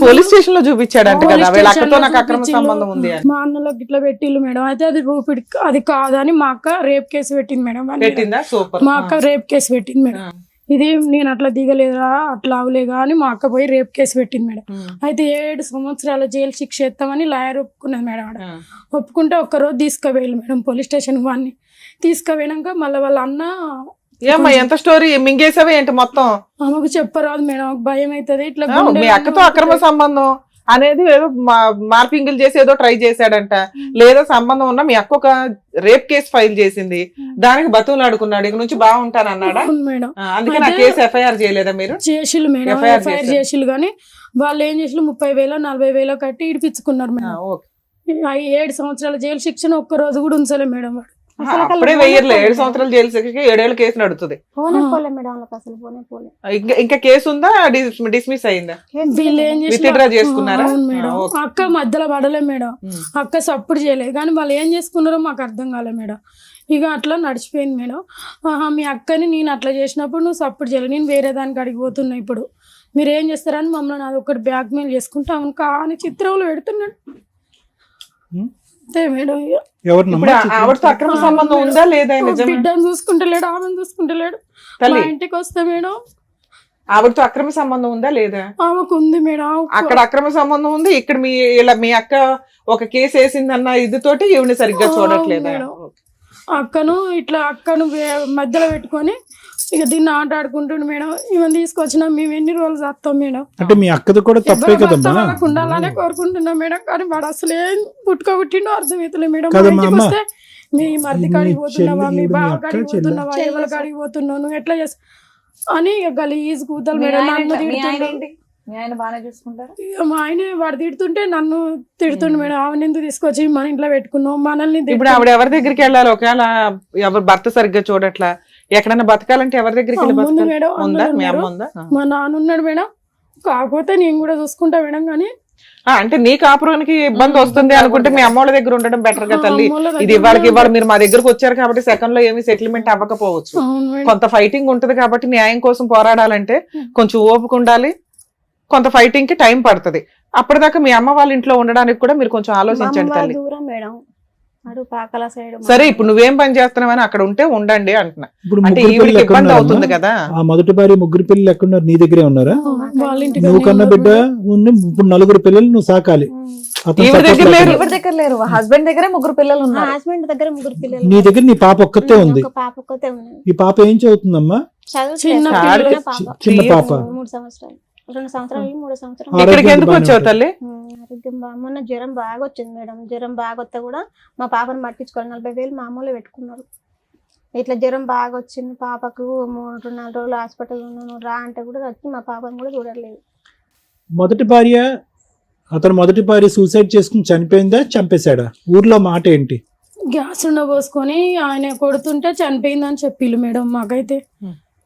పోలీస్ స్టేషన్ లో చూపించాడంట కదా, వీళ్ళతో నాకు అక్రమ సంబంధం ఉంది అని. మా అన్నలోకి ఇట్లా పెట్టిల్లు మేడం. అయితే అది రూపిడి అది కాదని మా అక్క రేప్ కేసు పెట్టింది మేడం. పెట్టిందా? సూపర్. మా అక్క రేప్ కేసు పెట్టింది మేడం. ఇది నేను అట్లా దిగలేదా అట్లా అవలేగా అని మా అక్క పోయి రేప్ కేసు పెట్టింది మేడం. అయితే 7 సంవత్సరాల జైలు శిక్ష ఎత్తామని లాయర్ ఒప్పుకున్నది మేడం. ఆడ ఒప్పుకుంటే ఒక్కరోజు తీసుకుపోయాలి మేడం పోలీస్ స్టేషన్. వాడిని తీసుకుపోయినాక మళ్ళీ వాళ్ళ అన్న ఏమ్మా ఎంత స్టోరీ మింగేసావే ఏంటి మొత్తం? ఆమెకు చెప్పరాదు మేడం, భయం అవుతుంది. ఇట్లా మీ అక్కతో అక్రమ సంబంధం అనేది ఏదో మార్పింగులు చేసి ఏదో ట్రై చేశాడంట, లేదా సంబంధం ఉన్నా మీ అక్క ఒక రేప్ కేసు ఫైల్ చేసింది, దానికి బతుకులాడుకున్నాడు, ఇక నుంచి బాగుంటాను అన్నాడా మేడం. అందుకే నా కేసు ఎఫ్ఐఆర్ చేయలేదా మీరు? చేసిల్లు మేడం, ఎఫ్ఐఆర్ చేసిల్లు. కానీ వాళ్ళు ఏం చేసిల్లు 30,000-40,000 కట్టి ఇడిపించుకున్నారు మేడం. 7 సంవత్సరాల జైలు శిక్షణ ఒక్క రోజు కూడా ఉంచలే మేడం. వాడు అప్పుడే వెయ్యర్లే 7 సంవత్సరాలు జైలు శిక్షకి 7 ఏళ్ళ కేసు నడుతుంది. ఇంకా కేసు ఉందా? డిస్మిస్ అయిందా? వీళ్ళు ఏం విత్డ్రా చేసుకున్నారా? మేడం అక్క మధ్యలో పడలే మేడం. అక్క సపోర్ట్ చేయలేదు. కానీ వాళ్ళు ఏం చేసుకున్నారో మాకు అర్థం కాలే మేడం. ఇక అట్లా నడిచిపోయింది మేడం. మీ అక్కని నేను అట్లా చేసినప్పుడు నువ్వు సపోర్ట్ చేయలేదు, నేను వేరే దానికి అడిగిపోతున్నా, ఇప్పుడు మీరు ఏం చేస్తారని మమ్మల్ని అది ఒకటి బ్లాక్ మెయిల్ చేసుకుంటా కానీ చిత్రంలో పెడుతున్నాడు. అంతే మేడం ఇక. ఇప్పుడు ఆవిడతో అక్రమ సంబంధం ఉందా లేదా నిజమే? బిడ్డను చూసుకుంటలేడు, ఆమెను చూసుకుంటలేడు. మా తల్లి ఇంటికి వస్తే మేడం ఆవిడతో అక్రమ సంబంధం ఉందా లేదా? ఆమెకు ఉంది మేడం. అక్కడ అక్రమ సంబంధం ఉంది, ఇక్కడ మీ అక్క ఒక కేసు వేసిందన్న ఇదితోటి ఈవిని సరిగ్గా చూడట్లేదా? అక్కను మధ్యలో పెట్టుకొని ఇక దీన్ని ఆట ఆడుకుంటుండు మేడం. ఈమె తీసుకొచ్చినా మేము ఎన్ని రోజులు చేస్తాం మేడం. అంటే మీ అక్కది కూడా తప్పే కదమ్మా. ఉండాలనే కోరుకుంటున్నాం మేడం, కానీ వాడు అసలు ఏం పుట్టుకోబుట్టిండో అర్థమవుతలే మేడం. వస్తే మీ మధ్య కాడికి పోతున్నావా, మీ బావ కాడికి పోతున్నావా, ఎవరి కాడికి పోతున్నావు, నువ్వు ఎట్లా చేస్తా అని ఇక గలీజ్ కూతలు మేడం. నన్ను తిడుతుండే. మా ఆయన వాడు తిడుతుంటే నన్ను తిడుతుండే మేడం. ఆమెను ఎందుకు తీసుకొచ్చి మన ఇంట్లో పెట్టుకున్నావు, మనల్ని. ఇప్పుడు ఆవిడ ఎవరి దగ్గరికి వెళ్ళాలి? ఒకవేళ ఎవరు భర్త సరిగ్గా చూడట్లా, ఎక్కడన్నా బతకాలంటే ఎవరి దగ్గరికి వెళ్ళి బతకాలి? మా నాన్న ఉన్నాడు మేడం, కాకపోతే నేను కూడా చూసుకుంటా మేడం. కానీ అంటే నీ కాపురానికి ఇబ్బంది వస్తుంది అనుకుంటే మీ అమ్మోళ్ళ దగ్గర ఉండడం బెటర్ గా తల్లి. ఇది ఇవాళ మీరు మా దగ్గరకు వచ్చారు కాబట్టి సెకండ్ లో ఏమి సెటిల్మెంట్ అవ్వకపోవచ్చు, కొంత ఫైటింగ్ ఉంటది కాబట్టి న్యాయం కోసం పోరాడాలంటే కొంచెం ఓపిక ఉండాలి, కొంత ఫైటింగ్ కి టైం పడుతుంది. అప్పటిదాకా మీ అమ్మ వాళ్ళ ఇంట్లో ఉండడానికి కూడా మీరు కొంచెం ఆలోచించండి తల్లి. సరే ఇప్పుడు నువ్వేం పని చేస్తున్నావని అక్కడ ఉంటే ఉండండి అంటున్నా. అంటే ఈవిడికి ఇబ్బంది అవుతుంది కదా. ఆ మొదటి భార్య ముగ్గురు పిల్లలు ఎక్కడున్నారు? నీ దగ్గరే ఉన్నారా? నువ్వు కన్నా బిడ్డ ఉంది, ఇప్పుడు నలుగురు పిల్లలు నువ్వు సాకాలి. దగ్గర లేరు, హస్బెండ్ దగ్గర ముగ్గురు పిల్లలు ఉన్నారు. హస్బెండ్ దగ్గర ముగ్గురు పిల్లలు. నీ దగ్గర నీ పాప ఒక్కతే ఉంది. పాప ఒక్కతే ఉంది. ఈ పాప ఏం చదువుతుందమ్మా? చిన్న చిన్న పాప. 3 సంవత్సరాలు, 2 సంవత్సరాలు 3 సంవత్సరాలు. ఇక్కడికి ఎందుకు వచ్చావు తల్లి? ఆరోగ్యం మొన్న జ్వరం బాగా వచ్చింది మేడం. జ్వరం బాగా వస్తే కూడా మా పాపను పట్టించుకోవాలి. 40,000 మామూలు పెట్టుకున్నారు. ఇట్లా జ్వరం బాగా వచ్చింది పాపకు, 3-4 రోజులు హాస్పిటల్ ఉన్నాను రా అంటే కూడా వచ్చి మా పాపను కూడా చూడలేదు. అతను మొదటి భార్య సూసైడ్ చేసుకుని చనిపోయిందా, చంపేశాడా? ఊర్లో మాట ఏంటి? గ్యాస్ పోసుకొని ఆయన కొడుతుంటే చనిపోయిందని చెప్పిళ్ళు మేడం మాకైతే.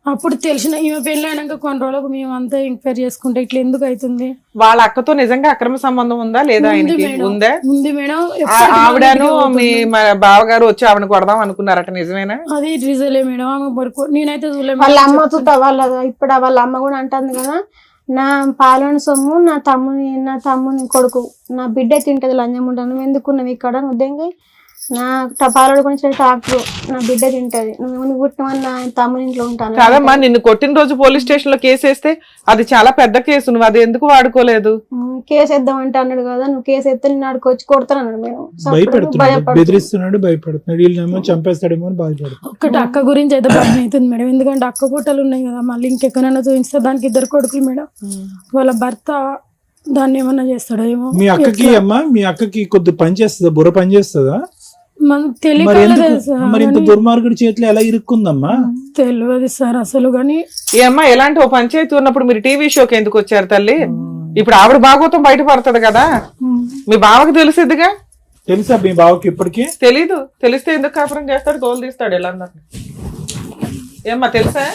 అప్పుడు తెలిసిన ఈమె పెళ్లి అయినాక కొన్ని రోజులకు మేము అంతా ఎంక్వైరీ చేసుకుంటే ఇట్లా ఎందుకు అవుతుంది. వాళ్ళ అక్కతో నిజంగా అక్రమ సంబంధం ఉందా లేదా? ఉందా? ఉంది మేడం. ఆవిడను మీ బావగారు వచ్చి ఆవిడని కొడదాం అనుకున్నారట, నిజమేనా? అది రిజలే మేడం. ఆమె నేనైతే చూడలేదు. వాళ్ళ అమ్మ ఇప్పుడు వాళ్ళ అమ్మ కూడా అంటుంది కదా, నా పాలన సొమ్ము నా తమ్ముని కొడుకు నా బిడ్డ తింటది లంజం ఉంటాను, నువ్వు ఎందుకున్నావు ఇక్కడ? ఉద్యోగం నా పాలడు గురించి ట్రాక్టర్ నా బిడ్డ తింటది, నువ్వు పుట్టినవని నా తమ్ముని ఇంట్లో ఉంటాను. కాదమ్మా, నిన్ను కొట్టిన రోజు పోలీస్ స్టేషన్ లో కేసు వేస్తే అది చాలా పెద్ద కేసు, నువ్వు అది ఎందుకు వాడుకోలేదు? కేసు వేద్దామంటే అన్నాడు కదా, నువ్వు కేసు వేస్తే నేను ఆడికి వచ్చి కొడతాను అన్నాడు మేడం. బెదిరిస్తున్నాడు, భయపడుతున్నాడు, వీళ్ళేమో చంపేస్తాడేమో అని భయపడుతున్నాడు. ఒక్కటి అక్క గురించి అయితే భయం అవుతుంది మేడం, ఎందుకంటే అక్క పుట్టలు ఉన్నాయి కదా, మళ్ళీ ఇంకెక్కడైనా చూపిస్తే దానికి 2 కొడుకులు మేడం. వాళ్ళ భర్త దాన్ని ఏమన్నా చేస్తాడో ఏమో. మీ అక్కకి కొద్ది పని చేస్తుందా, బుర్ర పని చేస్తుందా? మరి ఇంత దుర్మార్గుడి చేతిలో ఎలా ఇరుక్కుందమ్మా? తెలియదు సార్ అసలు. కానీ ఏమ్మా, ఎలాంటి ఓ పంచాయతీ ఉన్నప్పుడు మీరు టీవీ షోకి ఎందుకు వచ్చారు తల్లి? ఇప్పుడు ఆవిడ భాగవతం బయటపడుతుంది కదా, మీ బావకి తెలిసిద్దిగా. తెలుసా మీ బావకి? ఇప్పటికీ తెలీదు. తెలిస్తే ఎందుకు కాపురం చేస్తాడు, తోలు తీస్తాడు ఎలా? ఏమ్మా తెలుసా?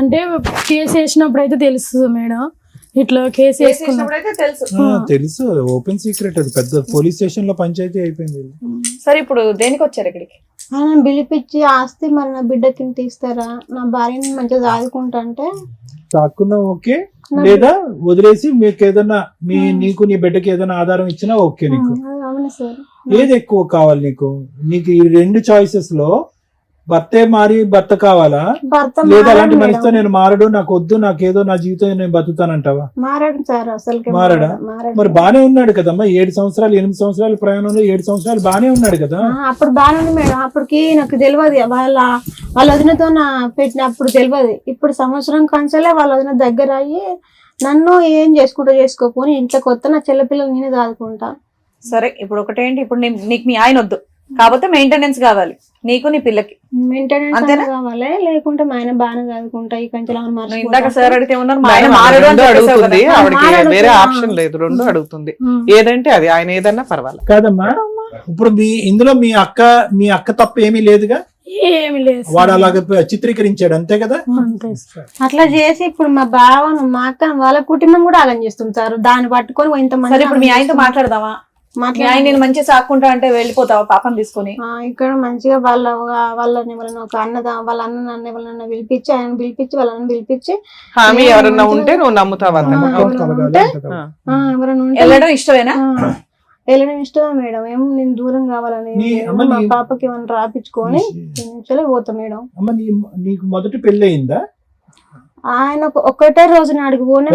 అంటే కేసు వేసినప్పుడు అయితే తెలుస్తుంది మేడం. ఇట్లా కేసు తెలుసు, ఓపెన్ సీక్రెట్, అది పెద్ద పోలీస్ స్టేషన్ లో పంచాయతీ అయిపోయింది. సరే ఇప్పుడు దేనికి వచ్చారు ఇక్కడికి? ఆయన పిలిపించి ఆస్తి మరి నా బిడ్డకి తీస్తారా, నా భార్యని మంచిగా సాదుకుంటా అంటే సాకున్నా ఓకే, లేదా వదిలేసి మీకు ఏదైనా నీకు నీ బిడ్డకి ఏదైనా ఆధారం ఇచ్చినా ఓకే. నీకు అవును సార్. ఏది ఎక్కువ కావాలి నీకు? ఈ 2 చాయిసెస్ లో భర్త కావాలా, లేదా అలాంటి మనిషితో నేను మారడు, నాకు వద్దు, నాకేదో నా జీవితం నేను బతుకుతానంటావా? మారడా? మరి బానే ఉన్నాడు కదమ్మా, 7 సంవత్సరాలు 8 సంవత్సరాల ప్రయాణంలో 7 సంవత్సరాలు బానే ఉన్నాడు కదా. అప్పుడు బానే ఉంది మేడం. అప్పటికి నాకు తెలియదు, వాళ్ళ వదినతో పెట్టినప్పుడు తెలియదు. ఇప్పుడు సంవత్సరం కంచెలే వాళ్ళ వదిన దగ్గర అయ్యి నన్ను ఏం చేసుకోకపోని ఇంట్లో కొత్త నా చెల్లపిల్లలు నేనే దాదుకుంటా. సరే ఇప్పుడు ఒకటేంటి, ఇప్పుడు నీకు మీ ఆయన వద్దు, కాకపోతే మెయింటెనెన్స్ కావాలి నీకు నీ పిల్లకి. మెయింటెనెన్స్ కావాలి, లేకుంటే మా ఆయన బాగానే చదువుకుంటా. ఈ కంచెలు ఇందాక సార్ అడిగితే అడుగుతుంది, ఆవిడకి వేరే ఆప్షన్ లేదు, 2 అడుగుతుంది. ఏదంటే అది, ఆయన ఏదన్నా పర్వాలేదు. కాదమ్మా, ఇప్పుడు మీ అక్క తప్ప ఏమీ లేదుగా? ఏమి లేదు, వాడు అలాగ చిత్రీకరించాడు అంతే కదా. అట్లా చేసి ఇప్పుడు మా బావను మా అక్క వాళ్ళ కుటుంబం కూడా అలా చేస్తుంటారు, దాన్ని పట్టుకొని ఇంతమంది. ఇప్పుడు మీ ఆయనతో మాట్లాడదామా? నేను మంచిగా సాక్కుంటా అంటే వెళ్ళిపోతావా పాపం తీసుకొని? ఇక్కడ మంచిగా వాళ్ళని ఒక వాళ్ళ అన్న ఎవరన్నా పిలిపించి, ఆయన పిలిపించి వాళ్ళని పిలిపించి హామీ ఎవరన్నా ఉంటే నువ్వు నమ్ముతావా? ఎవరైనా వెళ్ళడం ఇష్టమేనా? వెళ్ళడం ఇష్టమే మేడం. ఏమో నేను దూరం కావాలని మా పాపకి ఏమైనా రాపించుకొని పోతాం మేడం. అమ్మ నీకు మొదటి పెళ్లి అయిందా? ఆయన ఒక్కటే రోజు నాడికి పోయినా,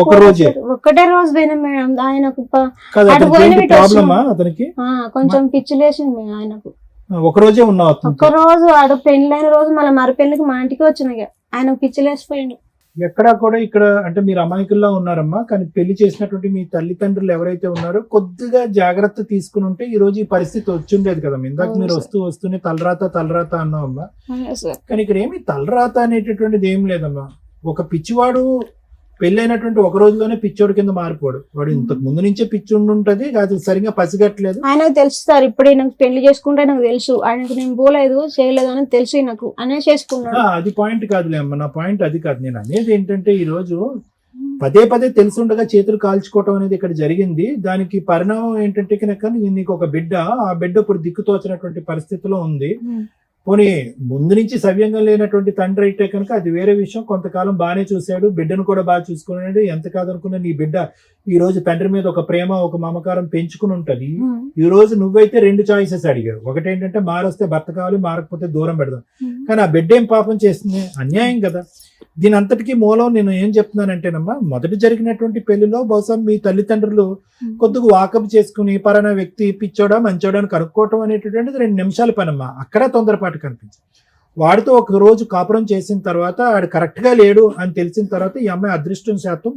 ఒక్కటే రోజు పోయినా మేడం. ఆయనకు అతనికి కొంచెం పిచ్చి లేచింది ఆయనకు. ఒక రోజే ఉన్నావు? ఒక్క రోజు ఆడ పెళ్ళైన రోజు మళ్ళీ మరి పెళ్లికి మా ఇంటికి వచ్చినాయి. ఆయనకు పిచ్చి లేచిపోయిండు. ఎక్కడా కూడా ఇక్కడ అంటే మీరు అమాయకుల్లా ఉన్నారమ్మా. కానీ పెళ్లి చేసినటువంటి మీ తల్లిదండ్రులు ఎవరైతే ఉన్నారో కొద్దిగా జాగ్రత్త తీసుకుని ఉంటే ఈ రోజు ఈ పరిస్థితి వచ్చిండేది కదమ్మా. ఇందాక మీరు వస్తూనే తలరాత అన్నావమ్మా. కానీ ఇక్కడ ఏమి తలరాత అనేటటువంటిది ఏం లేదమ్మా. ఒక పిచ్చివాడు పెళ్ళైనటువంటి ఒక రోజులోనే పిచ్చోడు కింద మారిపోడు. వాడు ఇంతకు ముందు నుంచే పిచ్చి ఉంటది, అది సరిగా పసిగట్టలేదు. ఆయనకు తెలుసు సార్, ఇప్పుడే నాకు పెళ్లి చేసుకుంటే నాకు తెలుసు ఆయనకు నేను పోలేదు చేయలేదు అని తెలుసు నాకు అనే చేసుకున్నాడు. అది పాయింట్ కాదులే అమ్మ, నా పాయింట్ అది కాదు. నేను అనేది ఏంటంటే ఈ రోజు పదే తెలుసుండగా చేతులు కాల్చుకోవటం అనేది ఇక్కడ జరిగింది. దానికి పరిణామం ఏంటంటే కనుక నీకు ఒక బిడ్డ, ఆ బిడ్డ ఇప్పుడు దిక్కుతోచినటువంటి పరిస్థితిలో ఉంది. పోనీ ముందు నుంచి సవ్యంగా లేనటువంటి తండ్రి అయితే కనుక అది వేరే విషయం. కొంతకాలం బాగానే చూశాడు, బిడ్డను కూడా బాగా చూసుకున్నాడు. ఎంత కాదనుకున్నా నీ బిడ్డ ఈ రోజు తండ్రి మీద ఒక ప్రేమ, ఒక మమకారం పెంచుకుని ఉంటది. ఈ రోజు నువ్వైతే 2 చాయిసెస్ అడిగావు. ఒకటేంటంటే మారొస్తే భర్త కావాలి, మారకపోతే దూరం పెడదాం. కానీ ఆ బిడ్డ ఏం పాపం చేస్తుంది? అన్యాయం కదా. దీని అంతటికీ మూలం నేను ఏం చెప్తున్నానంటేనమ్మా, మొదటి జరిగినటువంటి పెళ్లిలో బహుశా మీ తల్లిదండ్రులు కొద్దిగా వాకప్ చేసుకుని పలానా వ్యక్తి పిచ్చోడా మంచోడా అని కనుక్కోవటం అనేటటువంటిది 2 నిమిషాల పనమ్మా. అక్కడ తొందరపాటు కనిపించింది. వాడితో ఒక రోజు కాపురం చేసిన తర్వాత ఆడు కరెక్ట్ గా లేడు అని తెలిసిన తర్వాత ఈ అమ్మాయి అదృష్టం శాతం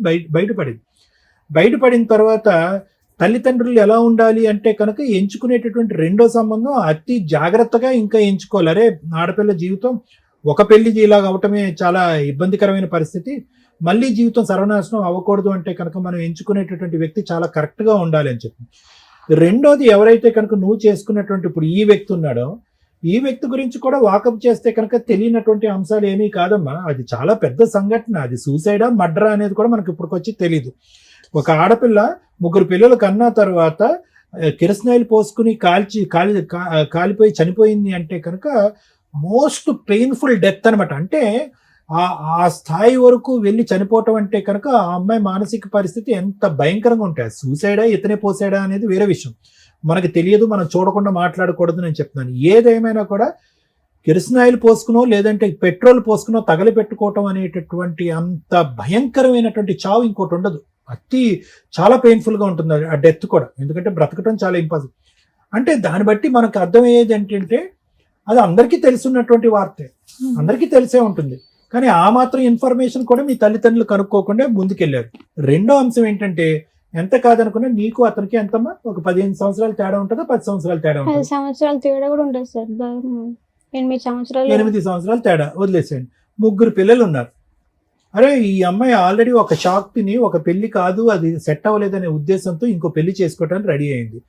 బయటపడిన తర్వాత తల్లిదండ్రులు ఎలా ఉండాలి అంటే కనుక ఎంచుకునేటటువంటి రెండో సంబంధం అతి జాగ్రత్తగా ఇంకా ఎంచుకోవాలి. అరే ఆడపిల్ల జీవితం ఒక పెళ్లి ఇలాగ అవటమే చాలా ఇబ్బందికరమైన పరిస్థితి. మళ్ళీ జీవితం సర్వనాశనం అవ్వకూడదు అంటే కనుక మనం ఎంచుకునేటటువంటి వ్యక్తి చాలా కరెక్ట్ గా ఉండాలి అని చెప్పి. రెండోది ఎవరైతే కనుక నువ్వు చేసుకున్నటువంటి ఇప్పుడు ఈ వ్యక్తి ఉన్నాడో, ఈ వ్యక్తి గురించి కూడా వాకప్ చేస్తే కనుక తెలియనటువంటి అంశాలు ఏమీ కాదమ్మా. అది చాలా పెద్ద సంఘటన. అది సూసైడా మర్డరా అనేది కూడా మనకి ఇప్పటికొచ్చి తెలీదు. ఒక ఆడపిల్ల 3 పిల్లలు కన్నా తర్వాత కిరసనాయిలు పోసుకుని కాలిపోయి చనిపోయింది అంటే కనుక మోస్ట్ పెయిన్ఫుల్ డెత్ అనమాట. అంటే ఆ స్థాయి వరకు వెళ్ళి చనిపోవటం అంటే కనుక ఆ అమ్మాయి మానసిక పరిస్థితి ఎంత భయంకరంగా ఉంటాయి. సూసైడా ఇతనే పోసాడా అనేది వేరే విషయం, మనకి తెలియదు, మనం చూడకుండా మాట్లాడకూడదు నేను చెప్తున్నాను. ఏదేమైనా కూడా కిరసనాయిలు పోసుకునో లేదంటే పెట్రోల్ పోసుకునో తగలి పెట్టుకోవటం అనేటటువంటి అంత భయంకరమైనటువంటి చావు ఇంకోటి ఉండదు. చాలా పెయిన్ఫుల్ గా ఉంటుంది ఆ డెత్ కూడా. ఎందుకంటే బ్రతకటం చాలా ఇంపాసిబుల్. అంటే దాన్ని బట్టి మనకు అర్థమయ్యేది ఏంటంటే అది అందరికీ తెలుసున్నటువంటి వార్తే, అందరికీ తెలిసే ఉంటుంది. కానీ ఆ మాత్రం ఇన్ఫర్మేషన్ కూడా మీ తల్లిదండ్రులు కనుక్కోకుండా ముందుకెళ్ళారు. రెండో అంశం ఏంటంటే ఎంత కాదనుకున్నా నీకు అతనికి ఎంతమ్మా, ఒక 15 సంవత్సరాలు తేడా ఉంటుందా, 10 సంవత్సరాలు తేడా ఉంటుంది? 10 సంవత్సరాలు తేడా కూడా ఉంటుంది సార్. 8 సంవత్సరాలు తేడా వదిలేసేయండి. 3 పిల్లలు ఉన్నారు. అరే ఈ అమ్మాయి ఆల్రెడీ ఒక షాక్ తిని ఒక పెళ్లి కాదు అది సెట్ అవ్వలేదనే ఉద్దేశంతో ఇంకో పెళ్లి చేసుకోవడానికి రెడీ అయింది.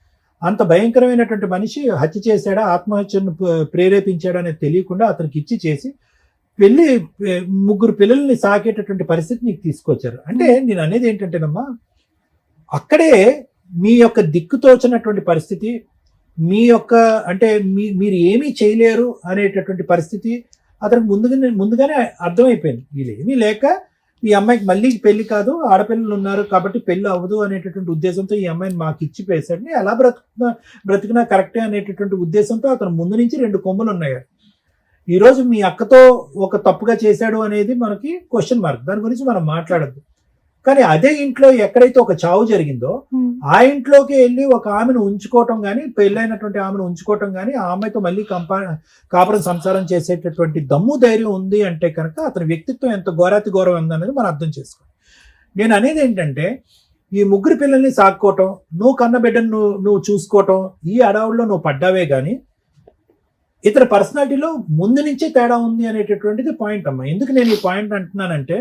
అంత భయంకరమైనటువంటి మనిషి హత్య చేశాడా, ఆత్మహత్యను ప్రేరేపించాడా అనేది తెలియకుండా అతనికి ఇచ్చి చేసి పెళ్లి 3 పిల్లల్ని సాకేటటువంటి పరిస్థితి నీకు తీసుకొచ్చారు. అంటే నేను అనేది ఏంటంటేనమ్మా, అక్కడే మీ యొక్క దిక్కుతోచినటువంటి పరిస్థితి, మీ యొక్క అంటే మీరు ఏమీ చేయలేరు అనేటటువంటి పరిస్థితి అతనికి ముందుగానే అర్థమైపోయింది. వీళ్ళేమీ లేక ఈ అమ్మాయికి మళ్ళీ పెళ్లి కాదు, ఆడపిల్లలు ఉన్నారు కాబట్టి పెళ్లి అవ్వదు అనేటటువంటి ఉద్దేశంతో ఈ అమ్మాయిని మాకు ఇచ్చి పేసాడు. ఎలా బ్రతికినా కరెక్టే అనేటటువంటి ఉద్దేశంతో అతను ముందు నుంచి 2 కొమ్ములు ఉన్నాయి. ఈరోజు మీ అక్కతో ఒక తప్పుగా చేశాడు అనేది మనకి క్వశ్చన్ మార్క్, దాని గురించి మనం మాట్లాడద్దు. కానీ అదే ఇంట్లో ఎక్కడైతే ఒక చావు జరిగిందో ఆ ఇంట్లోకి వెళ్ళి ఒక ఆమెను ఉంచుకోవటం కానీ, పెళ్ళైనటువంటి ఆమెను ఉంచుకోవటం కానీ, ఆ అమ్మాయితో మళ్ళీ కాపురం సంసారం చేసేటటువంటి దమ్ము ధైర్యం ఉంది అంటే కనుక అతని వ్యక్తిత్వం ఎంత ఘోరాతి ఘోరం ఉందనేది మనం అర్థం చేసుకోవాలి. నేను అనేది ఏంటంటే ఈ 3 పిల్లల్ని సాక్కోవటం, నువ్వు కన్న బిడ్డను నువ్వు చూసుకోవటం, ఈ అడవుల్లో నువ్వు పడ్డావే కానీ ఇతర పర్సనాలిటీలో ముందు నుంచే తేడా ఉంది అనేటటువంటిది పాయింట్ అమ్మా. ఎందుకు నేను ఈ పాయింట్ అంటున్నానంటే,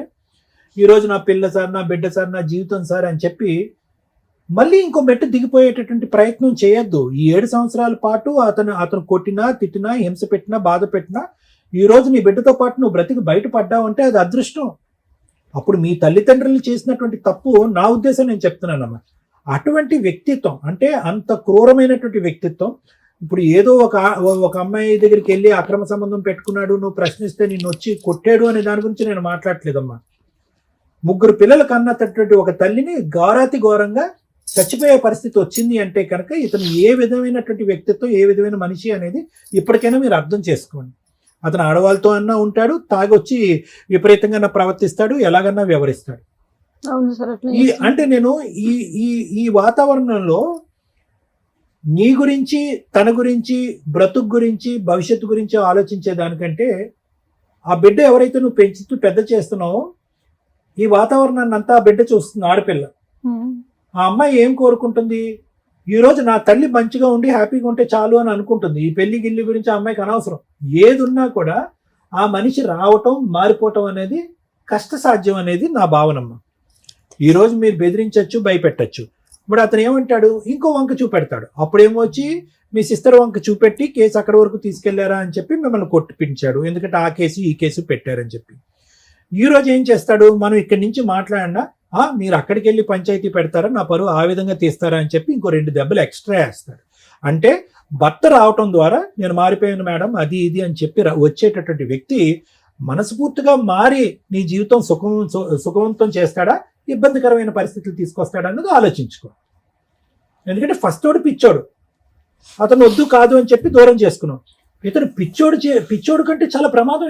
ఈరోజు నా పిల్ల సార్, నా బిడ్డ సార్, నా జీవితం సార్ అని చెప్పి మళ్ళీ ఇంకో మెట్టు దిగిపోయేటటువంటి ప్రయత్నం చేయొద్దు. ఈ 7 సంవత్సరాల పాటు అతను కొట్టినా, తిట్టినా, హింస పెట్టినా, బాధ పెట్టినా ఈ రోజు నీ బిడ్డతో పాటు నువ్వు బ్రతికి బయటపడ్డావంటే అది అదృష్టం. అప్పుడు మీ తల్లిదండ్రులు చేసినటువంటి తప్పు నా ఉద్దేశం నేను చెప్తున్నానమ్మా. అటువంటి వ్యక్తిత్వం అంటే అంత క్రూరమైనటువంటి వ్యక్తిత్వం. ఇప్పుడు ఏదో ఒక అమ్మాయి దగ్గరికి వెళ్ళి అక్రమ సంబంధం పెట్టుకున్నాడు, నువ్వు ప్రశ్నిస్తే నిన్ను వచ్చి కొట్టాడు అనే దాని గురించి నేను మాట్లాడట్లేదమ్మా. 3 పిల్లలు కన్నటువంటి ఒక తల్లిని ఘోరాతి ఘోరంగా చచ్చిపోయే పరిస్థితి వచ్చింది అంటే కనుక ఇతను ఏ విధమైనటువంటి వ్యక్తిత్వం, ఏ విధమైన మనిషి అనేది ఇప్పటికైనా మీరు అర్థం చేసుకోండి. అతను ఆడవాళ్ళతో అన్నా ఉంటాడు, తాగొచ్చి విపరీతంగా ప్రవర్తిస్తాడు, ఎలాగన్నా వ్యవహరిస్తాడు. అవును సార్ అట్లా అంటే నేను ఈ ఈ ఈ వాతావరణంలో నీ గురించి, తన గురించి, బ్రతుకు గురించి, భవిష్యత్తు గురించి ఆలోచించే దానికంటే ఆ బిడ్డ ఎవరైతే నువ్వు పెంచుతూ పెద్ద చేస్తున్నావో ఈ వాతావరణాన్ని అంతా ఆ బిడ్డ చూస్తుంది. ఆడపిల్ల ఆ అమ్మాయి ఏం కోరుకుంటుంది, ఈ రోజు నా తల్లి మంచిగా ఉండి హ్యాపీగా ఉంటే చాలు అని అనుకుంటుంది. ఈ పెళ్లి గిల్లి గురించి ఆ అమ్మాయికి అనవసరం. ఏది ఉన్నా కూడా ఆ మనిషి రావటం, మారిపోవటం అనేది కష్టసాధ్యం అనేది నా భావనమ్మ. ఈ రోజు మీరు బెదిరించవచ్చు, భయపెట్టచ్చు. ఇప్పుడు అతను ఏమంటాడు, ఇంకో వంక చూపెడతాడు. అప్పుడేమో వచ్చి మీ సిస్టర్ వంక చూపెట్టి కేసు అక్కడి వరకు తీసుకెళ్లారా అని చెప్పి మిమ్మల్ని కొట్టిపించాడు. ఎందుకంటే ఆ కేసు ఈ కేసు పెట్టారని చెప్పి. ఈ రోజు ఏం చేస్తాడు, మనం ఇక్కడి నుంచి మాట్లాడినా మీరు అక్కడికి వెళ్ళి పంచాయతీ పెడతారా, నా పరువు ఆ విధంగా తీస్తారా అని చెప్పి ఇంకో 2 దెబ్బలు ఎక్స్ట్రా వేస్తాడు. అంటే భర్త రావటం ద్వారా నేను మారిపోయాను మేడం, అది ఇది అని చెప్పి వచ్చేటటువంటి వ్యక్తి మనస్ఫూర్తిగా మారి నీ జీవితం సుఖవంతం చేస్తాడా, ఇబ్బందికరమైన పరిస్థితులు తీసుకొస్తాడా అన్నది ఆలోచించుకో. ఎందుకంటే ఫస్ట్ తోడు పిచ్చోడు, అతను వద్దు కాదు అని చెప్పి దూరం చేసుకున్నాం. ఇతను పిచ్చోడు కంటే చాలా ప్రమాదం.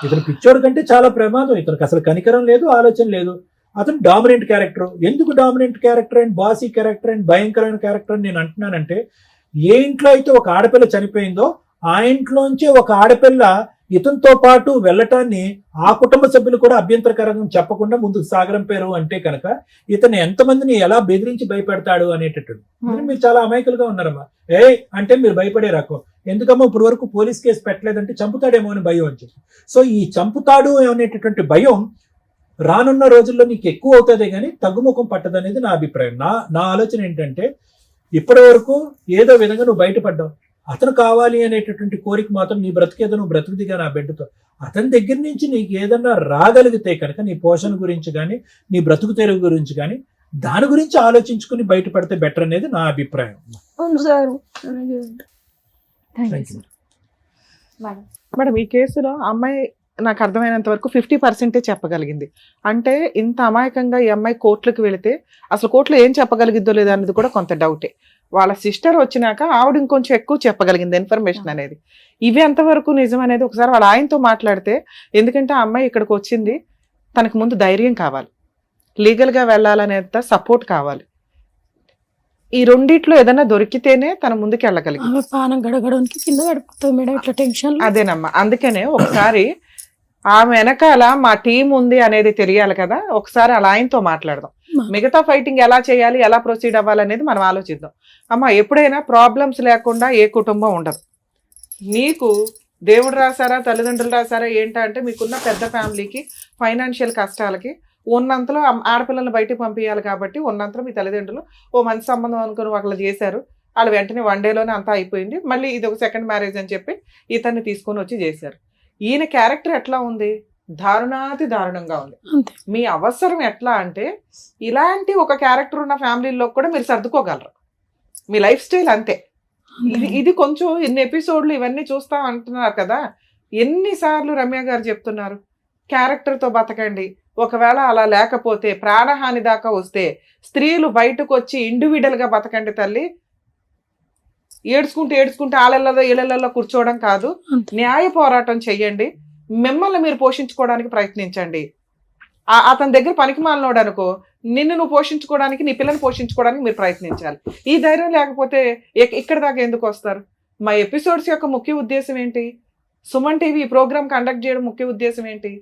ఇతను పిచ్చోడు కంటే చాలా ప్రమాదం. ఇతనికి అసలు కనికరం లేదు, ఆలోచన లేదు. అతను డామినెంట్ క్యారెక్టర్. ఎందుకు dominant character and bossy character and భయంకరమైన క్యారెక్టర్ అని నేను అంటున్నానంటే, ఏ ఇంట్లో అయితే ఒక ఆడపిల్ల చనిపోయిందో ఆ ఇంట్లోంచి ఒక ఆడపిల్ల ఇతనితో పాటు వెళ్ళటాన్ని ఆ కుటుంబ సభ్యులు కూడా అభ్యంతరకరంగా చెప్పకుండా ముందుకు సాగరంపారు అంటే కనుక ఇతను ఎంతమందిని ఎలా బెదిరించి భయపెడతాడు అనేటట్టు. మీరు చాలా అమాయకులుగా ఉన్నారమ్మా. అంటే మీరు భయపడే రకం. ఎందుకమ్మా ఇప్పుడు వరకు పోలీస్ కేసు పెట్టలేదంటే చంపుతాడేమో అని భయం అని చెప్పి. సో ఈ చంపుతాడు అనేటటువంటి భయం రానున్న రోజుల్లో నీకు ఎక్కువ అవుతుంది కానీ తగ్గుముఖం పట్టదనేది నా అభిప్రాయం. నా ఆలోచన ఏంటంటే, ఇప్పటి వరకు ఏదో విధంగా నువ్వు బయటపడ్డావు. అతను కావాలి అనేటటువంటి కోరిక మాత్రం నీ బ్రతికేదో నువ్వు బ్రతుకుదిగా నా బిడ్డతో. అతని దగ్గర నుంచి నీకు ఏదన్నా రాగలిగితే కనుక నీ పోషణ గురించి కానీ, నీ బ్రతుకు తెరువు గురించి కానీ, దాని గురించి ఆలోచించుకుని బయటపడితే బెటర్ అనేది నా అభిప్రాయం. మేడం, ఈ కేసులో అమ్మాయి నాకు అర్థమైనంత వరకు 50% చెప్పగలిగింది. అంటే ఇంత అమాయకంగా ఈ అమ్మాయి కోర్టులకు వెళితే అసలు కోర్టులో ఏం చెప్పగలిగిద్దో లేదా అనేది కూడా కొంత డౌటే. వాళ్ళ సిస్టర్ వచ్చినాక ఆవిడ ఇంకొంచెం ఎక్కువ చెప్పగలిగింది ఇన్ఫర్మేషన్ అనేది. ఇవి ఎంతవరకు నిజం అనేది ఒకసారి వాళ్ళ ఆయనతో మాట్లాడితే, ఎందుకంటే ఆ అమ్మాయి ఇక్కడికి వచ్చింది, తనకు ముందు ధైర్యం కావాలి, లీగల్గా వెళ్ళాలనేంత సపోర్ట్ కావాలి. ఈ రెండిట్లో ఏదైనా దొరికితేనే తన ముందుకు వెళ్ళగలిగింది. అదేనమ్మా, అందుకనే ఒకసారి ఆమె వెనకాల మా టీం ఉంది అనేది తెలియాలి కదా. ఒకసారి అలా ఆయనతో మాట్లాడదాం. మిగతా ఫైటింగ్ ఎలా చేయాలి, ఎలా ప్రొసీడ్ అవ్వాలనేది మనం ఆలోచిద్దాం. అమ్మ, ఎప్పుడైనా ప్రాబ్లమ్స్ లేకుండా ఏ కుటుంబం ఉండదు. మీకు దేవుడు రాశారా, తల్లిదండ్రులు రాశారా ఏంటంటే, మీకున్న పెద్ద ఫ్యామిలీకి ఫైనాన్షియల్ కష్టాలకి ఉన్నంతలో ఆడపిల్లలు బయటకు పంపించాలి కాబట్టి ఉన్నంతలో మీ తల్లిదండ్రులు ఓ మంచి సంబంధం అనుకుని ఒకళ్ళు చేశారు. వాళ్ళు వెంటనే 1 డేలోనే అంతా అయిపోయింది. మళ్ళీ ఇది ఒక సెకండ్ మ్యారేజ్ అని చెప్పి ఇతన్ని తీసుకొని వచ్చి చేశారు. ఈయన క్యారెక్టర్ ఎట్లా ఉంది, దారుణాతి దారుణంగా ఉంది. మీ అవసరం ఎట్లా అంటే, ఇలాంటి ఒక క్యారెక్టర్ ఉన్న ఫ్యామిలీలో కూడా మీరు సర్దుకోగలరు. మీ లైఫ్ స్టైల్ అంతే. ఇది కొంచెం ఎన్ని ఎపిసోడ్లు ఇవన్నీ చూస్తా అంటున్నారు కదా. ఎన్నిసార్లు రమ్య గారు చెప్తున్నారు, క్యారెక్టర్తో బతకండి. ఒకవేళ అలా లేకపోతే ప్రాణహాని దాకా వస్తే స్త్రీలు బయటకు వచ్చి ఇండివిడువల్గా బతకండి తల్లి. ఏడ్చుకుంటూ ఆళ్ళల్లో ఇళ్లలో కూర్చోవడం కాదు, న్యాయ పోరాటం చెయ్యండి. మిమ్మల్ని మీరు పోషించుకోవడానికి ప్రయత్నించండి. అతని దగ్గర పనికి మాలినోడు అనుకో, నిన్ను నువ్వు పోషించుకోవడానికి, నీ పిల్లని పోషించుకోవడానికి మీరు ప్రయత్నించాలి. ఈ ధైర్యం లేకపోతే ఇక్కడ దాకా ఎందుకు వస్తారు? మా ఎపిసోడ్స్ యొక్క ముఖ్య ఉద్దేశం ఏంటి? సుమన్ టీవీ ఈ ప్రోగ్రామ్ కండక్ట్ చేయడం ముఖ్య ఉద్దేశం ఏంటి?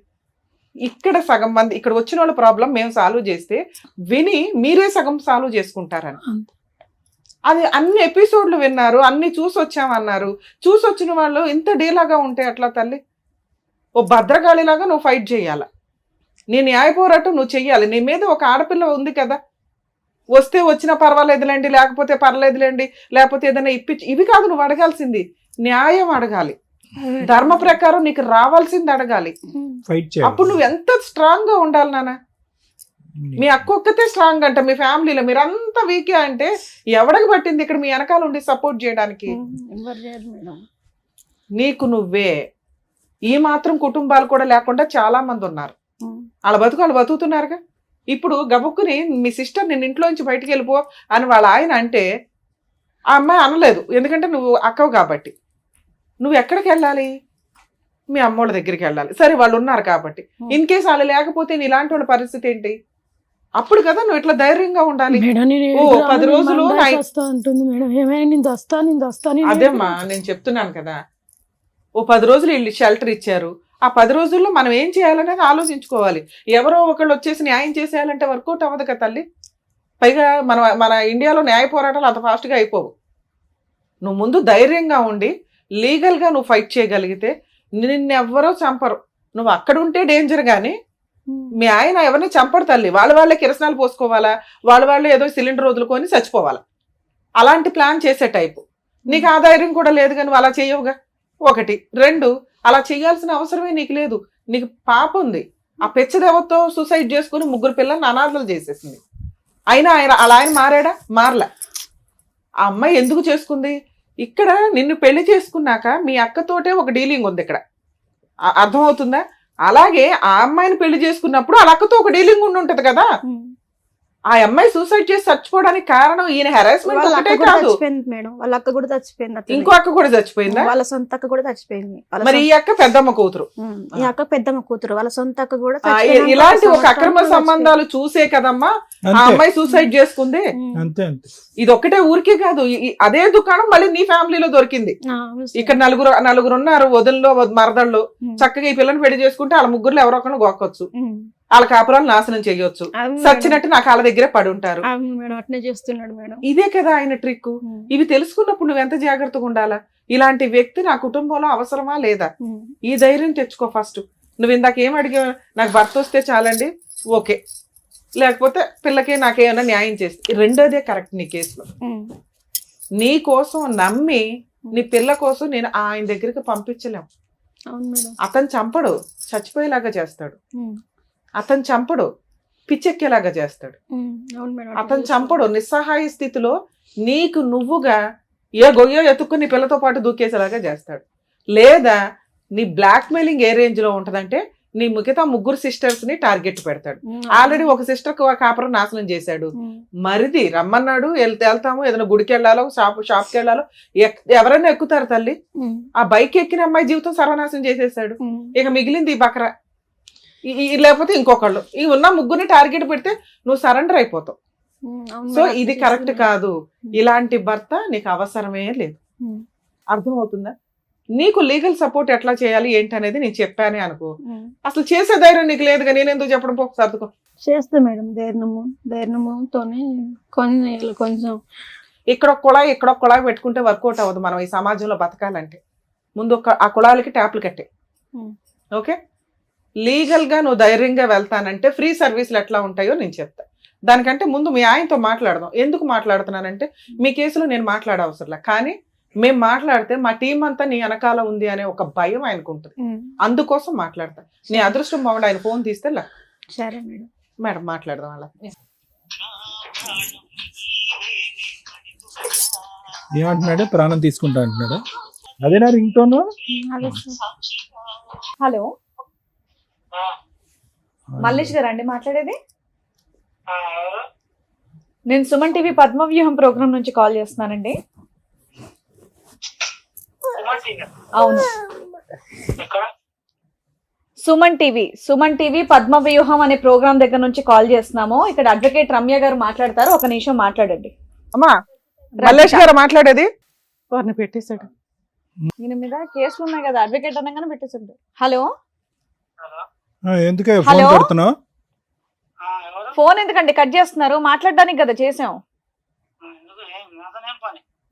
ఇక్కడ సగం మంది ఇక్కడ వచ్చిన వాళ్ళ ప్రాబ్లం మేము సాల్వ్ చేస్తే విని మీరే సగం సాల్వ్ చేసుకుంటారని. అది అన్ని ఎపిసోడ్లు విన్నారు, అన్ని చూసొచ్చామన్నారు. చూసొచ్చిన వాళ్ళు ఇంత డీలాగా ఉంటే అట్లా తల్లి? ఓ భద్రకాళిలాగా నువ్వు ఫైట్ చేయాల, నీ న్యాయ పోరాటం నువ్వు చెయ్యాలి. నీ మీద ఒక ఆడపిల్ల ఉంది కదా, వస్తే వచ్చినా పర్వాలేదులేండి, లేకపోతే పర్లేదులేండి, లేకపోతే ఏదైనా ఇవి కాదు నువ్వు అడగాల్సింది. న్యాయం అడగాలి, ధర్మ ప్రకారం నీకు రావాల్సింది అడగాలి. అప్పుడు నువ్వు ఎంత స్ట్రాంగ్ గా ఉండాలి నాన్న. మీ అక్క ఒక్కతే స్ట్రాంగ్ అంట, మీ ఫ్యామిలీలో మీరంతా వీకే అంటే ఎవడికి పట్టింది ఇక్కడ మీ వెనకాల ఉండి సపోర్ట్ చేయడానికి? నీకు నువ్వే. ఈ మాత్రం కుటుంబాలు కూడా లేకుండా చాలా మంది ఉన్నారు. వాళ్ళ బతుకు వాళ్ళు బతుకుతున్నారుగా. ఇప్పుడు గబుక్కుని మీ సిస్టర్ నిన్న ఇంట్లోంచి బయటికి వెళ్ళిపో అని వాళ్ళ ఆయన అంటే ఆ అమ్మాయి అనలేదు, ఎందుకంటే నువ్వు అక్కవు కాబట్టి. నువ్వు ఎక్కడికి వెళ్ళాలి? మీ అమ్మోళ్ళ దగ్గరికి వెళ్ళాలి. సరే వాళ్ళు ఉన్నారు కాబట్టి. ఇన్ కేసు వాళ్ళు లేకపోతే నీ ఇలాంటి వాళ్ళ పరిస్థితి ఏంటి? అప్పుడు కదా నువ్వు ఇట్లా ధైర్యంగా ఉండాలి. ఓ 10 రోజులు అదేమ్మా నేను చెప్తున్నాను కదా, ఓ 10 రోజులు వీళ్ళు షెల్టర్ ఇచ్చారు. ఆ 10 రోజుల్లో మనం ఏం చేయాలనేది ఆలోచించుకోవాలి. ఎవరో ఒకళ్ళు వచ్చేసి న్యాయం చేసేయాలంటే వర్కౌట్ అవ్వదు కదా తల్లి. పైగా మన ఇండియాలో న్యాయ పోరాటాలు అంత ఫాస్ట్గా అయిపోవు. నువ్వు ముందు ధైర్యంగా ఉండి లీగల్గా నువ్వు ఫైట్ చేయగలిగితే నిన్నెవ్వరో చంపరు. నువ్వు అక్కడ ఉంటే డేంజర్ గానీ మీ ఆయన ఎవరిని చంపడు తల్లి. వాళ్ళే కిరసనాలు పోసుకోవాలా, వాళ్ళే ఏదో సిలిండర్ వదులుకొని చచ్చిపోవాలా, అలాంటి ప్లాన్ చేసే టైపు. నీకు ఆ ధైర్యం కూడా లేదు కానీ అలా చేయవుగా. 1, 2 అలా చేయాల్సిన అవసరమే నీకు లేదు. నీకు పాప ఉంది. ఆ పెచ్చదెవతో సూసైడ్ చేసుకుని 3 పిల్లల్ని అనాథలు చేసేసింది. అయినా ఆయన మారాడా? మారలే. ఆ అమ్మాయి ఎందుకు చేసుకుంది? ఇక్కడ నిన్ను పెళ్లి చేసుకున్నాక మీ అక్కతోటే ఒక డీలింగ్ ఉంది ఇక్కడ, అర్థమవుతుందా? అలాగే ఆ అమ్మాయిని పెళ్లి చేసుకున్నప్పుడు వాళ్ళ అక్కతో ఒక డీలింగ్ ఉంటది కదా. ఆ అమ్మాయి సూసైడ్ చేసి చచ్చిపోవడానికి కారణం ఈయన హెరాస్మెంట్ ఒకటే కాదు మేడం. వాళ్ళ అక్క కూడా చచ్చిపోయింది. ఇంకో అక్క కూడా చచ్చిపోయిందా? వాళ్ళ సొంత అక్క కూడా చచ్చిపోయింది. మరి ఈ అక్క పెద్దమ్మ కూతురు. ఈ అక్క పెద్దమ్మ కూతురు. వాళ్ళ సొంత అక్క కూడా ఇలాంటి ఒక అక్రమ సంబంధాలు చూసే కదమ్మా ఆ అమ్మాయి సూసైడ్ చేసుకుంది. ఇది ఒక్కటే ఊరికే కాదు, అదే దుకాణం మళ్ళీ నీ ఫ్యామిలీలో దొరికింది. ఇక్కడ నలుగురు ఉన్నారు, వదిల్లో మరదళ్ళు. చక్కగా ఈ పిల్లని పెళ్లి చేసుకుంటే వాళ్ళ 3 ఎవరో ఒకరిని గోకొచ్చు, వాళ్ళ కాపురాలు నాశనం చేయొచ్చు. సచ్చినట్టు నా కాళ్ళ దగ్గరే పడి ఉంటారు. ఇదే కదా ఆయన ట్రిక్. ఇవి తెలుసుకున్నప్పుడు నువ్వు ఎంత జాగ్రత్తగా ఉండాలా? ఇలాంటి వ్యక్తి నా కుటుంబంలో అవసరమా లేదా? ఈ ధైర్యం తెచ్చుకో ఫస్ట్. నువ్వు ఇందాక ఏం అడిగా, నాకు భర్త వస్తే చాలండి, ఓకే, లేకపోతే పిల్లకే నాకేమైనా న్యాయం చేస్తే. రెండోదే కరెక్ట్ నీ కేసులో. నీ కోసం నమ్మి నీ పిల్ల కోసం నేను ఆయన దగ్గరికి పంపించలేము. అతను చంపడు, చచ్చిపోయేలాగా చేస్తాడు. అతను చంపడు, పిచ్చెక్కేలాగా చేస్తాడు. అతను చంపడు, నిస్సహాయ స్థితిలో నీకు నువ్వుగా ఏ గొయ్యో ఎత్తుక్కుని నీ పిల్లతో పాటు దూకేసేలాగా చేస్తాడు. లేదా నీ బ్లాక్ మెయిలింగ్ ఏ రేంజ్ లో ఉంటదంటే నీ మిగతా 3 సిస్టర్స్ ని టార్గెట్ పెడతాడు. ఆల్రెడీ ఒక సిస్టర్ కాపురం నాశనం చేశాడు. మరిది రమ్మన్నాడు, వెళ్తాము, ఏదైనా గుడికి వెళ్ళాలో షాప్కి వెళ్ళాలో ఎవరైనా ఎక్కుతారు తల్లి. ఆ బైక్ ఎక్కిన అమ్మాయి జీవితం సర్వనాశనం చేసేసాడు. ఇక మిగిలింది ఈ బకరా, లేకపోతే ఇంకొకళ్ళు. ఈ ఉన్న 3ని టార్గెట్ పెడితే నువ్వు సరెండర్ అయిపోతావు. సో ఇది కరెక్ట్ కాదు. ఇలాంటి భర్త నీకు అవసరమే లేదు. అర్థమవుతుందా? నీకు లీగల్ సపోర్ట్ ఎట్లా చేయాలి ఏంటి అనేది నేను చెప్పానే అనుకో. అసలు చేసే ధైర్యం నీకు లేదుగా, నేను ఎందుకు చెప్పడం? పో సర్దుకో. చేస్తా మేడం, ధైర్యముతోనే కొంచెం ఇక్కడ ఒక కుళాయి పెట్టుకుంటే వర్కౌట్ అవ్వదు. మనం ఈ సమాజంలో బతకాలంటే ముందు ఆ కుళాయిలకి ట్యాప్లు కట్టే. ఓకే, లీగల్ గా నువ్వు ధైర్యంగా వెళ్తానంటే ఫ్రీ సర్వీసులు ఎట్లా ఉంటాయో నేను చెప్తా. దానికంటే ముందు మీ ఆయనతో మాట్లాడదాం. ఎందుకు మాట్లాడుతున్నానంటే మీ కేసులో నేను మాట్లాడవసరంలే, కానీ మేము మాట్లాడితే మా టీం అంతా నీ వెనకాల ఉంది అనే ఒక భయం ఆయనకు ఉంటుంది. అందుకోసం మాట్లాడతా. నీ అదృష్టం బాగుండి ఆయన ఫోన్ తీస్తే. సరే మేడం. మేడం మాట్లాడదాం అలా. ఏమంటున్నాడు? ప్రాణం తీసుకుంటా అంటున్నాడు. అదేనా రింగ్ టోన్? హలో మల్లేష్ గారు అండి మాట్లాడేది? నేను సుమన్ టీవీ పద్మవ్యూహం ప్రోగ్రామ్ నుంచి కాల్ చేస్తున్నానండి. అవును, సుమన్ టీవీ పద్మవ్యూహం అనే ప్రోగ్రామ్ దగ్గర నుంచి కాల్ చేస్తున్నాము. ఇక్కడ అడ్వకేట్ రమ్య గారు మాట్లాడతారు, ఒక నిమిషం మాట్లాడండి. అమ్మా మల్లేష్ గారు మాట్లాడేది. వారిని పెట్టేశాడు. ఈయన మీద కేసులు ఉన్నాయి కదా, అడ్వకేట్ అనగానే పెట్టేశాడు. హలో ఎందుకే ఫోన్ కొడుతున్నావు? ఫోన్ ఎందుకండి కట్ చేస్తున్నారు? మాట్లాడడానికి కదా చేసాం.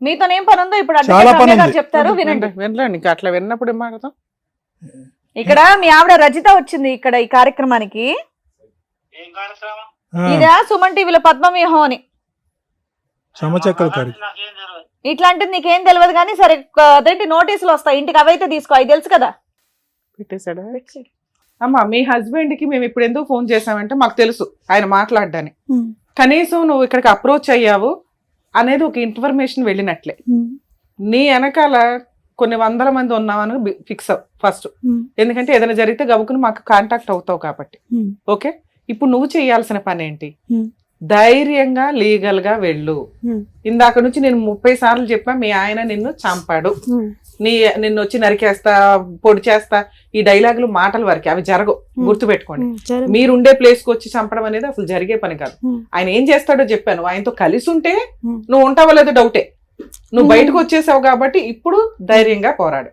మీతోనేం పని ఉందో ఇప్పుడు అడ్వకేట్ రమ్య గారు చెప్తారు, వినండి. వినలేండి, అట్లా విన్నప్పుడు ఏం మాట్లాడతాం. ఇక్కడ మీ ఆవిడ రజిత వచ్చింది ఇక్కడ ఈ కార్యక్రమానికి. ఇదా సుమన్ టీవీలో పద్మవ్యూహం అని. ఇట్లాంటిది నీకేం తెలియదు కానీ సరే అదేంటి నోటీసులు వస్తాయి ఇంటికి, అవైతే తీసుకో, అవి తెలుసు కదా. పెట్టేశాడా? అమ్మా మీ హస్బెండ్ కి మేము ఇప్పుడు ఎందుకు ఫోన్ చేసామంటే మాకు తెలుసు ఆయన మాట్లాడడానికి. కనీసం నువ్వు ఇక్కడికి అప్రోచ్ అయ్యావు అనేది ఒక ఇన్ఫర్మేషన్ వెళ్ళినట్లే. నీ వెనకాల కొన్ని 100 మంది ఉన్నామని ఫిక్స్ అవ్వు ఫస్ట్. ఎందుకంటే ఏదైనా జరిగితే గబుకుని మాకు కాంటాక్ట్ అవుతావు కాబట్టి. ఓకే, ఇప్పుడు నువ్వు చేయాల్సిన పని ఏంటి? Hmm. ధైర్యంగా లీగల్ గా వెళ్ళు. Hmm. ఇందాక నుంచి నేను 30 సార్లు చెప్పా మీ ఆయన నిన్ను చంపాడు, నిన్ను వచ్చి నరికేస్తా, పొడి చేస్తా, ఈ డైలాగులు మాటల వరకే, అవి జరగవు, గుర్తుపెట్టుకోండి. మీరుండే ప్లేస్ కి వచ్చి చంపడం అనేది అసలు జరిగే పని కాదు. ఆయన ఏం చేస్తాడో చెప్పాను, ఆయనతో కలిసి ఉంటే నువ్వు ఉంటావో లేదో డౌటే. నువ్వు బయటకు వచ్చేసావు కాబట్టి ఇప్పుడు ధైర్యంగా పోరాడు.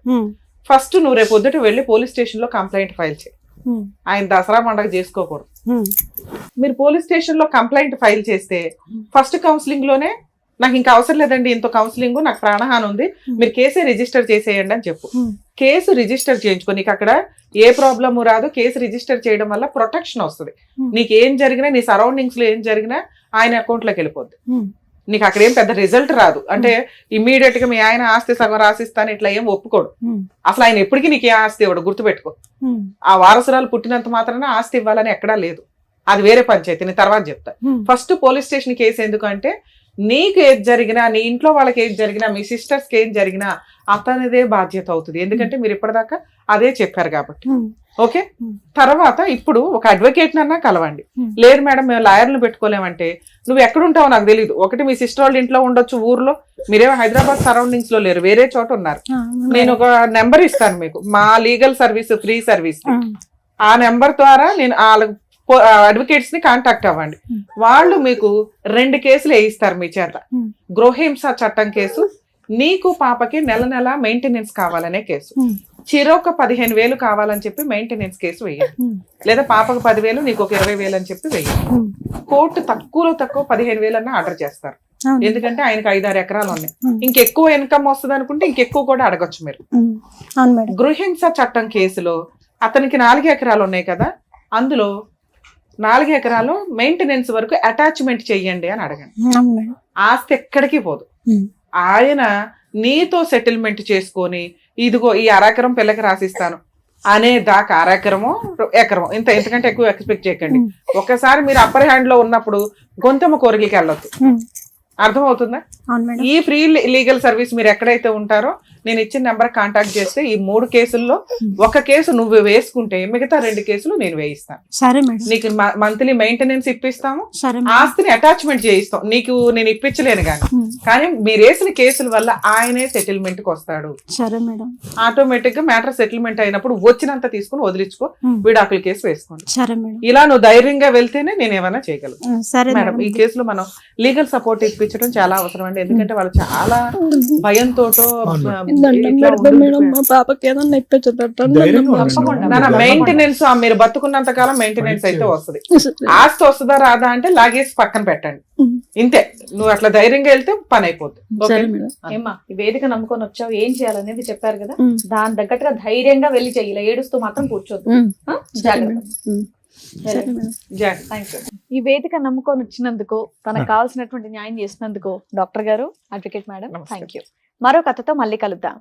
ఫస్ట్ నువ్వు రేపు పొద్దుట వెళ్ళి పోలీస్ స్టేషన్ లో కంప్లైంట్ ఫైల్ చేయి. ఆయన దసరా పండుగ చేసుకోకూడదు. మీరు పోలీస్ స్టేషన్ లో కంప్లైంట్ ఫైల్ చేస్తే ఫస్ట్ కౌన్సిలింగ్ లోనే నాకు ఇంకా అవసరం లేదండి, ఇంత కౌన్సిలింగ్, నాకు ప్రాణహాని ఉంది, మీరు కేసే రిజిస్టర్ చేసేయండి అని చెప్పు. కేసు రిజిస్టర్ చేయించుకో, నీకు అక్కడ ఏ ప్రాబ్లము రాదు. కేసు రిజిస్టర్ చేయడం వల్ల ప్రొటెక్షన్ వస్తుంది. నీకు ఏం జరిగినా, నీ సరౌండింగ్స్ లో ఏం జరిగినా ఆయన అకౌంట్ లోకి వెళ్ళిపోద్ది. నీకు అక్కడ ఏం పెద్ద రిజల్ట్ రాదు. అంటే ఇమ్మీడియట్ గా మీ ఆయన ఆస్తి సగం రాసిస్తాను ఇట్లా ఏం ఒప్పుకోడు. అసలు ఆయన ఎప్పటికీ నీకు ఏ ఆస్తి ఇవ్వడు, గుర్తుపెట్టుకో. ఆ వారసురాలు పుట్టినంత మాత్రాన ఆస్తి ఇవ్వాలని ఎక్కడా లేదు. అది వేరే పంచాయతీ, నేను తర్వాత చెప్తా. ఫస్ట్ పోలీస్ స్టేషన్ కేసు ఎందుకు అంటే, నీకు ఏది జరిగినా, నీ ఇంట్లో వాళ్ళకి ఏది జరిగినా, మీ సిస్టర్స్ కి ఏం జరిగినా అతనిదే బాధ్యత అవుతుంది. ఎందుకంటే మీరు ఇప్పటిదాకా అదే చెప్పారు కాబట్టి. ఓకే, తర్వాత ఇప్పుడు ఒక అడ్వకేట్ నన్నా కలవండి. లేదు మేడం మేము లాయర్లను పెట్టుకోలేమంటే, నువ్వు ఎక్కడుంటావో నాకు తెలియదు. ఒకటి మీ సిస్టర్ వాళ్ళ ఇంట్లో ఉండొచ్చు, ఊర్లో, మీరేమో హైదరాబాద్ సరౌండింగ్స్ లో లేరు, వేరే చోట ఉన్నారు. నేను ఒక నెంబర్ ఇస్తాను మీకు, మా లీగల్ సర్వీస్, ఫ్రీ సర్వీస్. ఆ నెంబర్ ద్వారా నేను అడ్వకేట్స్ ని కాంటాక్ట్ అవ్వండి. వాళ్ళు మీకు 2 కేసులు వేయిస్తారు మీ చేత. గృహహింస చట్టం కేసు, నీకు పాపకి నెల నెల మెయింటెనెన్స్ కావాలనే కేసు. చిరొక 15,000 కావాలని చెప్పి మెయింటెనెన్స్ కేసు వేయండి. లేదా పాపకు 10,000, నీకు ఒక 20,000 అని చెప్పి వేయండి. కోర్టు తక్కువలో తక్కువ 15,000 అన్న ఆర్డర్ చేస్తారు. ఎందుకంటే ఆయనకు 5-6 ఎకరాలు ఉన్నాయి. ఇంకెక్కువ ఇన్కమ్ వస్తుంది అనుకుంటే ఇంకెక్కువ కూడా అడగొచ్చు మీరు. గృహహింస చట్టం కేసులో అతనికి 4 ఎకరాలు ఉన్నాయి కదా, అందులో 4 ఎకరాలు మెయింటెనెన్స్ వరకు అటాచ్మెంట్ చెయ్యండి అని అడగండి. ఆస్తి ఎక్కడికి పోదు. ఆయన నీతో సెటిల్మెంట్ చేసుకొని, ఇదిగో ఈ 1/2 ఎకరం పిల్లకి రాసిస్తాను అనే దాకా 1/2 ఎకరమో ఎకరమో, ఇంతకంటే ఎక్కువ ఎక్స్పెక్ట్ చేయకండి. ఒక్కసారి మీరు అప్పర్ హ్యాండ్ లో ఉన్నప్పుడు గొంతెమ్మ కోరికలకి వెళ్ళొద్దు. అర్థమవుతుందా? ఈ ఫ్రీ లీగల్ సర్వీస్ మీరు ఎక్కడైతే ఉంటారో నేను ఇచ్చిన నెంబర్ కాంటాక్ట్ చేస్తే ఈ 3 కేసుల్లో ఒక కేసు నువ్వు వేసుకుంటే మిగతా 2 కేసులు నేను వేయిస్తాను. సరే మేడం. నీకు మంత్లీ మెయింటెనెన్స్ ఇప్పిస్తాము, ఆస్తిని అటాచ్మెంట్ చేయిస్తాం. నీకు నేను ఇప్పించలేను కానీ మీరు వేసిన కేసుల వల్ల ఆయనే సెటిల్మెంట్ కి వస్తాడు. సరే మేడం. ఆటోమేటిక్ గా మ్యాటర్ సెటిల్మెంట్ అయినప్పుడు వచ్చినంత తీసుకుని వదిలించుకో, విడాకుల కేసు వేసుకోండి. సరే మేడం. ఇలా నువ్వు ధైర్యంగా వెళ్తేనే నేను ఏమైనా చేయగలను. సరే మేడం, ఈ కేసులో మనం లీగల్ సపోర్ట్ ఇప్పించడం చాలా అవసరం అండి. ఎందుకంటే వాళ్ళు చాలా భయంతో మా పాపకి ఏదన్నా మెయింటెనెన్స్, మీరు బతుకున్నంత కాలం మెయింటెనెన్స్ అయితే వస్తుంది. ఆస్తి వస్తుందా రాదా అంటే లాగేసి పక్కన పెట్టండి, ఇంతే. నువ్వు అట్లా ధైర్యంగా వెళ్తే పని అయిపోతుంది. ఏమ్మా, ఈ వేదిక నమ్ముకొని వచ్చావు, ఏం చేయాలనేది చెప్పారు కదా, దాని తగ్గట్టుగా ధైర్యంగా వెళ్ళి చెయ్యి. ఇలా ఏడుస్తూ మాత్రం కూర్చోద్దు. ఈ వేదిక నమ్ముకొని వచ్చినందుకు, తనకు కావాల్సినటువంటి న్యాయం చేసినందుకు డాక్టర్ గారు, అడ్వకేట్ మేడం, థ్యాంక్ యూ. మరో కథతో మళ్ళీ కలుద్దాం.